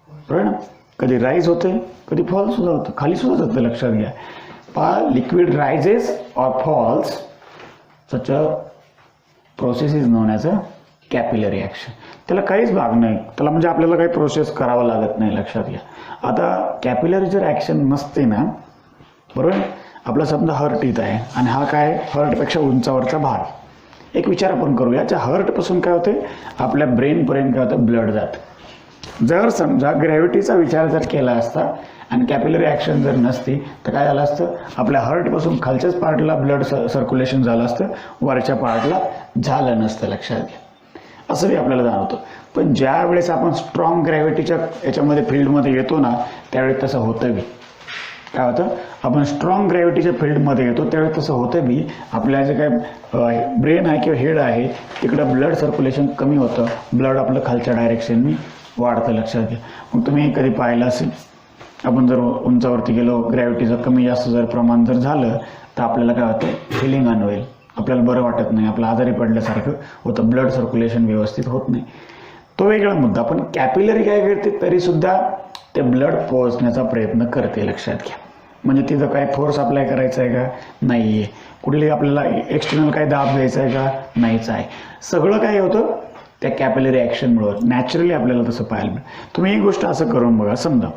बरोबर ना, कधी राईज होते, कधी फॉल सुद्धा होतं, खाली सुद्धा जातं, लक्षात घ्या. Liquid rises or falls, such a process is known as a capillary action. त्याला काहीच भाग नाही, त्याला म्हणजे आपल्याला काही प्रोसेस करावं लागत नाही, लक्षात घ्या. आता कॅपिलरी जर ॲक्शन नसते ना, बरोबर, आपला समजा हर्ट इथं आहे आणि हा काय हर्टपेक्षा उंचावरचा भाग. एक विचार आपण करूया, त्या हर्टपासून काय होते, आपल्या ब्रेनपर्यंत काय होतं, ब्लड जातं. जर समजा ग्रॅव्हिटीचा विचार जर केला असता आणि कॅपिलरी ॲक्शन जर नसती तर काय झालं असतं, आपल्या हार्टपासून खालच्याच पार्टला ब्लड सर्क्युलेशन झालं असतं, वरच्या पार्टला झालं नसतं, लक्षात घ्या. असं बी आपल्याला जाणवतं. पण ज्या वेळेस आपण स्ट्रॉंग ग्रॅव्हिटीच्या याच्यामध्ये फील्डमध्ये येतो ना, त्यावेळेस तसं होतं बी. काय होतं, आपण स्ट्रॉंग ग्रॅव्हिटीच्या फील्डमध्ये येतो त्यावेळेस तसं होतं बी, आपल्या जे काय ब्रेन आहे किंवा हेड आहे तिकडं ब्लड सर्क्युलेशन कमी होतं, ब्लड आपलं खालच्या डायरेक्शननी वाढतं, लक्षात घ्या. मग तुम्ही कधी पाहिलं असेल, आपण जर उंचावरती गेलो, ग्रॅव्हिटीचं कमी जास्त जर प्रमाण जर झालं तर आपल्याला काय होतं, फिलिंग अनवेल, आपल्याला बरं वाटत नाही, आपलं आजारी पडल्यासारखं होतं, ब्लड सर्क्युलेशन व्यवस्थित होत नाही. तो वेगळा मुद्दा. पण कॅपिलरी काय करते, तरीसुद्धा ते ब्लड पोहोचण्याचा प्रयत्न करते, लक्षात घ्या. म्हणजे तिथं काय फोर्स अप्लाय करायचा आहे का, नाही आहे. कुठली आपल्याला एक्सटर्नल काय दाब द्यायचा आहे का, नाहीच आहे. सगळं काय होतं त्या कॅपिलरी ॲक्शनमुळं, नॅचरली आपल्याला तसं पाहायला मिळेल. तुम्ही एक गोष्ट असं करून बघा, समजा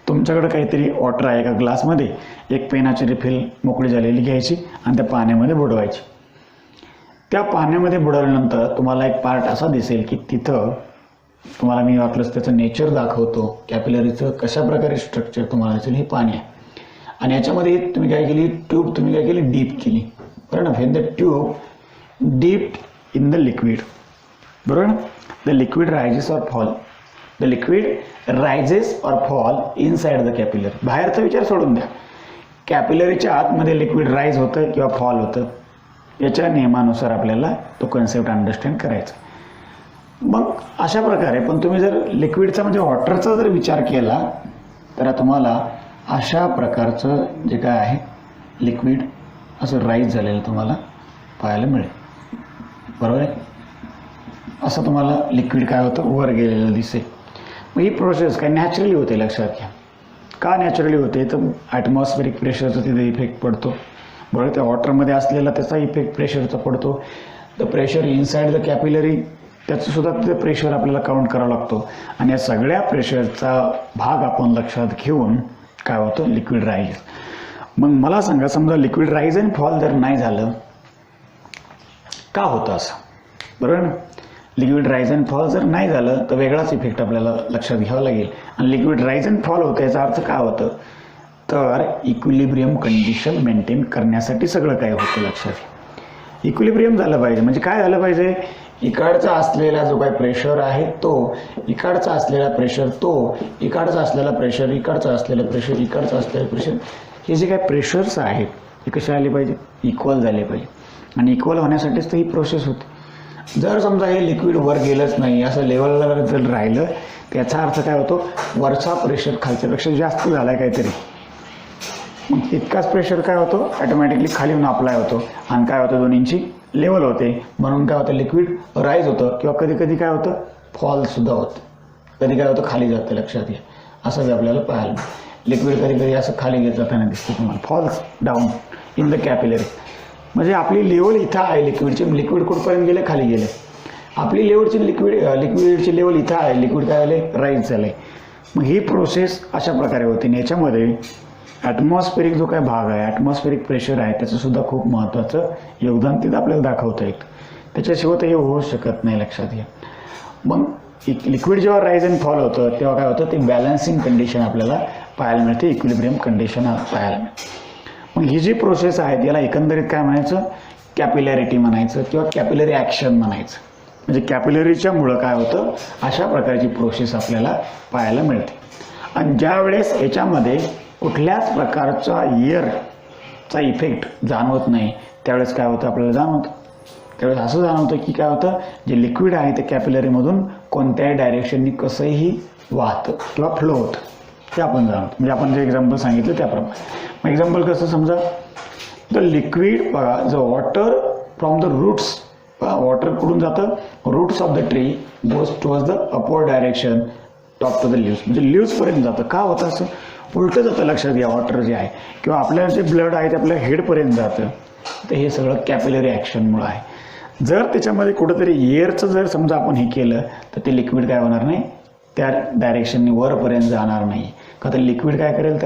तुमच्याकडे काहीतरी वॉटर आहे एका ग्लासमध्ये, एक पेनाची रिफिल मोकळी झालेली घ्यायची आणि त्या पाण्यामध्ये बुडवायची. त्या पाण्यामध्ये बुडवल्यानंतर तुम्हाला एक पार्ट असा दिसेल की तिथं तुम्हाला, मी वाटलंच त्याचं नेचर दाखवतो, कॅपिलरीचं कशा प्रकारे स्ट्रक्चर तुम्हाला दिसेल. हे पाणी आहे आणि याच्यामध्ये तुम्ही काय केली, ट्यूब तुम्ही काय केली, डीप केली, बरोबर ना. When the tube deep in the liquid, बरोबर ना, the liquid rises or fall, the liquid rises or fall inside the capillary. बाहेरचा विचार सोडून द्या, कॅपिलरीच्या आतमध्ये लिक्विड राईज होतं किंवा फॉल होतं, याच्या नियमानुसार आपल्याला तो कन्सेप्ट अंडरस्टँड करायचा. मग अशा प्रकारे, पण तुम्ही जर लिक्विडचा म्हणजे वॉटरचा जर विचार केला तर तुम्हाला अशा प्रकारचं जे काय आहे लिक्विड असं राईज झालेलं तुम्हाला पाहायला मिळेल, बरोबर आहे. असं तुम्हाला लिक्विड काय होतं, वर गेलेलं दिसेल. मग ही प्रोसेस काय नॅचरली होते, लक्षात घ्या. का नॅचरली होते, तर ॲटमॉस्फेरिक प्रेशरचा तिथे इफेक्ट पडतो, बरोबर. त्या वॉटरमध्ये असलेला त्याचा इफेक्ट प्रेशरचा पडतो. The pressure inside the capillary, त्याचंसुद्धा तिथे प्रेशर आपल्याला काउंट करावा लागतो. आणि या सगळ्या प्रेशरचा भाग आपण लक्षात घेऊन काय होतं, लिक्विड राईज. मग मला सांगा, समजा लिक्विड राईज अँड फॉल जर नाही झालं, का होतं असं, बरोबर ना. लिक्विड राईज अँड फॉल जर नाही झालं तर वेगळाच इफेक्ट आपल्याला लक्षात घ्यावा लागेल. आणि लिक्विड राईज अँड फॉल होतं याचा अर्थ काय होतं, तर इक्विलिब्रियम कंडिशन मेंटेन करण्यासाठी सगळं काय होतं, लक्षात घ्या. इक्विलिब्रियम झालं पाहिजे, म्हणजे काय झालं पाहिजे, इकडचा असलेला जो काही प्रेशर आहे तो, इकडचा असलेला प्रेशर तो, इकडचा असलेला प्रेशर, इकडचा असलेला प्रेशर, इकडचा असलेला प्रेशर, हे जे काही प्रेशर्स आहेत हे कसे आले पाहिजे, इक्वल झाले पाहिजे. आणि इक्वल होण्यासाठीच तर ही प्रोसेस होते. जर समजा हे लिक्विड वर गेलंच नाही, असं लेवलला जर राहिलं, त्याचा अर्थ काय होतो, वरचा प्रेशर खालच्यापेक्षा जास्त झाला आहे काहीतरी. मग तितकाच प्रेशर काय होतो, ॲटोमॅटिकली खाली येऊन अप्लाय होतो आणि काय होतं, दोन्हींची लेवल होते. म्हणून काय होतं, लिक्विड राईज होतं किंवा कधी कधी काय होतं, फॉलसुद्धा होतं. कधी काय होतं, खाली जातं. लक्षात घ्या, असं बी आपल्याला पाहायला लिक्विड कधी कधी असं खाली घेत जाताना दिसतं तुम्हाला, falls down in the capillary. म्हणजे आपली लेवल इथं आहे लिक्विडची, लिक्विड कुठपर्यंत गेले, खाली गेले. आपली लेवलची लिक्विडची लेवल इथं आहे, लिक्विड काय झाले, राईज झाले. मग ही प्रोसेस अशा प्रकारे होते. आणि याच्यामध्ये ॲटमॉस्फेरिक जो काय भाग आहे, ॲटमॉस्फेरिक प्रेशर आहे, त्याचंसुद्धा खूप महत्त्वाचं योगदान तिथं आपल्याला दाखवता येतं. त्याच्याशिवाय तर हे होऊ शकत नाही. लक्षात घ्या. मग लिक्विड जेव्हा राईज अँड फॉल होतं तेव्हा काय होतं, ते बॅलन्सिंग कंडिशन आपल्याला पाहायला मिळते, इक्विलिब्रियम कंडिशन पाहायला मिळते. मग ही जी प्रोसेस आहे याला एकंदरीत काय म्हणायचं, कॅपिलॅरिटी म्हणायचं किंवा कॅपिलरी ॲक्शन म्हणायचं. म्हणजे कॅपिलरीच्या मुळं काय होतं, अशा प्रकारची प्रोसेस आपल्याला पाहायला मिळते. आणि ज्या वेळेस याच्यामध्ये कुठल्याच प्रकारचा एअरचा इफेक्ट जाणवत नाही, त्यावेळेस काय होतं, आपल्याला जाणवतं. त्यावेळेस असं जाणवतं की काय होतं, जे लिक्विड आहे ते कॅपिलरीमधून कोणत्याही डायरेक्शननी कसंही वाहतं किंवा फ्लो होतं, ते आपण जाणवतो. म्हणजे आपण जे एक्झाम्पल सांगितलं त्याप्रमाणे. मग एक्झाम्पल कसं, समजा द लिक्विड, बघा, the water from the roots, water कुठून जातं, roots of the tree goes towards the upward direction top to the leaves. म्हणजे लिव्सपर्यंत जातं. का होतं असं, उलटं जातं. लक्षात घ्या, वॉटर जे आहे किंवा आपल्या जे ब्लड आहे ते आपल्या हेडपर्यंत जातं. तर हे सगळं कॅपिलरी ॲक्शनमुळं आहे. जर त्याच्यामध्ये कुठंतरी एअरचं जर समजा आपण हे केलं तर ते लिक्विड काय होणार नाही, त्या डायरेक्शनने वरपर्यंत जाणार नाही. का तर लिक्विड काय करेल,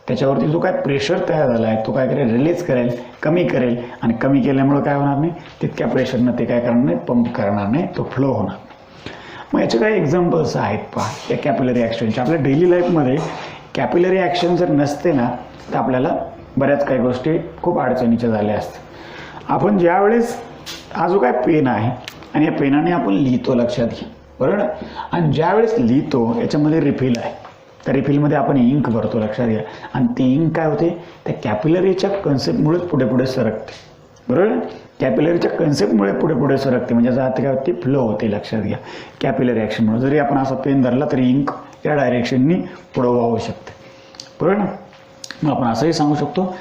त्याच्यावरती जो काय प्रेशर तयार झाला आहे तो काय करेल, रिलीज करेल, कमी करेल. आणि कमी केल्यामुळं काय होणार नाही, तितक्या प्रेशरनं ते काय करणार नाही, पंप करणार नाही, तो फ्लो होणार नाही. मग याचे काही एक्झाम्पल्स आहेत पहा या कॅपिलरी ॲक्शनचे. आपल्या डेली लाईफमध्ये कॅपिलरी ॲक्शन जर नसते ना तर आपल्याला बऱ्याच काही गोष्टी खूप अडचणीच्या झाल्या असतात. आपण ज्यावेळेस हा जो काय पेन आहे आणि या पेनाने आपण लिहितो, लक्षात घ्या, बरोबर ना. आणि ज्यावेळेस लिहितो याच्यामध्ये रिफिल आहे, त्या रिफिलमध्ये आपण इंक भरतो, लक्षात घ्या. आणि ती इंक काय होते, त्या कॅपिलरीच्या कन्सेप्टमुळेच पुढे पुढे सरकते, बरोबर ना. कॅपिलरीच्या कन्सेप्टमुळे पुढे पुढे सरकते. म्हणजे याचा अर्थ काय होते, फ्लो होते. लक्षात घ्या, कॅपिलरी ॲक्शनमुळे. जरी आपण असा पेन धरला तरी इंक या डायरेक्शननी पुढे वाहू शकते, बरोबर ना. मग आपण असंही सांगू शकतो,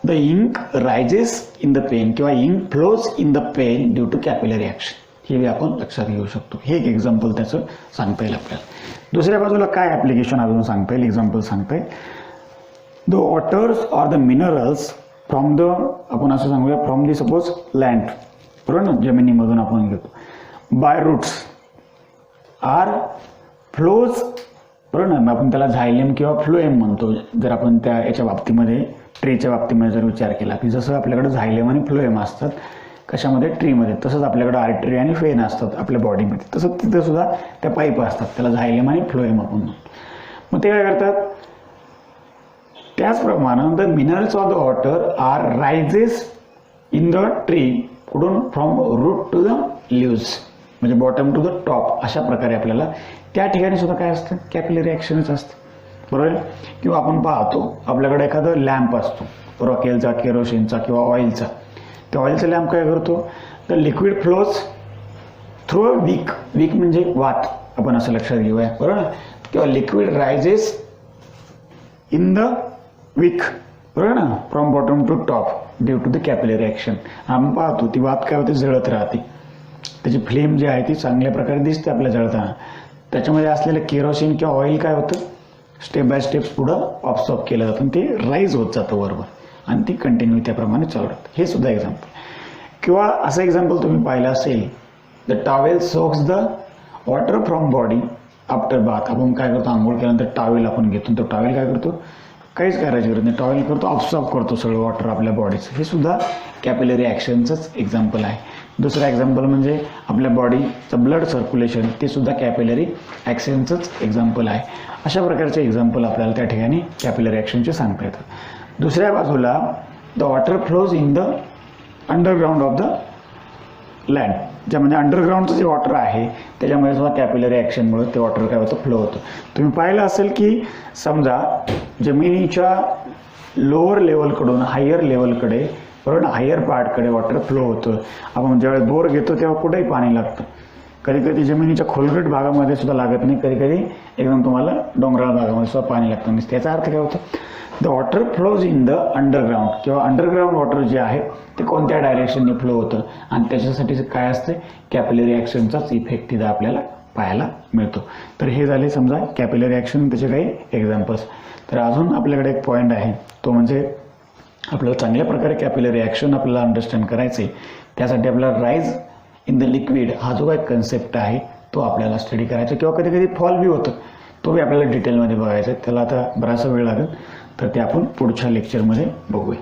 the ink rises in the pen किंवा ink flows in the pen due to capillary action. हे आपण लक्षात घेऊ शकतो. हे एक एक्झाम्पल त्याचं सांगता येईल आपल्याला. दुसऱ्या बाजूला काय ॲप्लिकेशन अजून सांगता येईल, एक्झाम्पल सांगता येईल. The waters or the minerals from the, आपण असं सांगूया, फ्रॉम दी सपोज लँड, बरोबर ना, जमिनीमधून आपण घेतो, बाय रूट्स आर फ्लोज, बरोबर ना. आपण त्याला झायलेम किंवा फ्लोएम म्हणतो. जर आपण त्या याच्या बाबतीमध्ये, ट्रीच्या बाबतीमध्ये जर विचार केला की जसं आपल्याकडे झायलेम आणि फ्लोएम असतात कशामध्ये, ट्रीमध्ये, तसंच आपल्याकडे आर्टरी आणि फेन असतात आपल्या बॉडीमध्ये, तसं तिथं सुद्धा त्या पाईप असतात, त्याला झायलेम आणि फ्लोएम आपण म्हणतो. मग ते काय करतात, त्याचप्रमाणे the minerals of the water are rises in the tree, कुठून, from root to the leaves, म्हणजे बॉटम टू द टॉप. अशा प्रकारे आपल्याला त्या ठिकाणी सुद्धा काय असतं, कॅपिलरी ॲक्शनच असतं, बरोबर. किंवा आपण पाहतो आपल्याकडे एखादा लॅम्प असतो, रॉकेलचा, केरोसिनचा किंवा ऑइलचा. त्या ऑइलचा लॅम्प काय करतो, the liquid flows through a wick, wick म्हणजे वात, आपण असं लक्षात घेऊया, बरोबर. किंवा liquid rises in the wick, बरोबर ना, from bottom to top due to the capillary action. आपण पाहतो ती वात काय होते, जळत राहते. त्याची फ्लेम जी आहे ती चांगल्या प्रकारे दिसते आपल्या जळताना. त्याच्यामध्ये असलेलं केरोसिन किंवा ऑइल काय होतं, स्टेप बाय स्टेप पुढं ऑब्सॉर्ब केलं जातं आणि ते राईज होत जातं वरवर आणि ती कंटिन्यू त्याप्रमाणे चालू राहतं. हे सुद्धा एक्झाम्पल. किंवा असं एक्झाम्पल तुम्ही पाहिलं असेल, the towel socks the water from body after bath. आपण काय करतो, आंघोळ केल्यानंतर टॉवेल आपण घेतो, तो टॉवेल काय करतो, काहीच करायची गरज नाही, टॉवेल करतो, ऑब्सॉर्ब करतो सगळं वॉटर आपल्या बॉडीचं. हे सुद्धा कॅपिलरी ॲक्शनचंच एक्झाम्पल आहे. दुसरं एक्झाम्पल म्हणजे आपल्या बॉडीचं ब्लड सर्क्युलेशन, ते सुद्धा कॅपिलरी ॲक्शनचंच एक्झाम्पल आहे. अशा प्रकारचे एक्झाम्पल आपल्याला त्या ठिकाणी कॅपिलरी ॲक्शनचे सांगता येतात. दुसऱ्या बाजूला the water flows in the underground of the land, ज्या म्हणजे अंडरग्राऊंडचं जे वॉटर आहे त्याच्यामध्ये सुद्धा कॅपिलरी ॲक्शनमुळे ते वॉटर काय होतं, फ्लो होतं. तुम्ही पाहिलं असेल की समजा जमिनीच्या लोअर लेवलकडून हायर लेवलकडे, बरोबर ना, हायर पार्टकडे वॉटर फ्लो होतं. आपण ज्यावेळेस बोर घेतो तेव्हा कुठेही पाणी लागतं. कधी कधी जमिनीच्या खोलगट भागामध्ये सुद्धा लागत नाही, कधी कधी एकदम तुम्हाला डोंगराळ भागामध्ये सुद्धा पाणी लागतं. म्हणजे त्याचा अर्थ काय होतं, the water flows in the underground, किंवा अंडरग्राऊंड वॉटर जे आहे ते कोणत्या डायरेक्शनने फ्लो होतं, आणि त्याच्यासाठी काय असते, कॅपिलरी ॲक्शनचाच इफेक्ट तिथं आपल्याला पाहायला मिळतो. तर हे झाले समजा कॅपिलरी ॲक्शन, त्याचे काही एक्झाम्पल्स. तर अजून आपल्याकडे एक पॉईंट आहे, तो म्हणजे आपल्याला चांगल्या प्रकारे कॅपिलरी ॲक्शन आपल्याला अंडरस्टँड करायचं आहे. त्यासाठी आपल्याला राईज इन द लिक्विड हा जो काही कन्सेप्ट आहे तो आपल्याला स्टडी करायचा, किंवा कधी कधी फॉल बी होतं, तो बी आपल्याला डिटेलमध्ये बघायचा आहे. त्याला आता बराचसा वेळ लागेल, तर ते आपण पुढच्या लेक्चरमध्ये बघूया.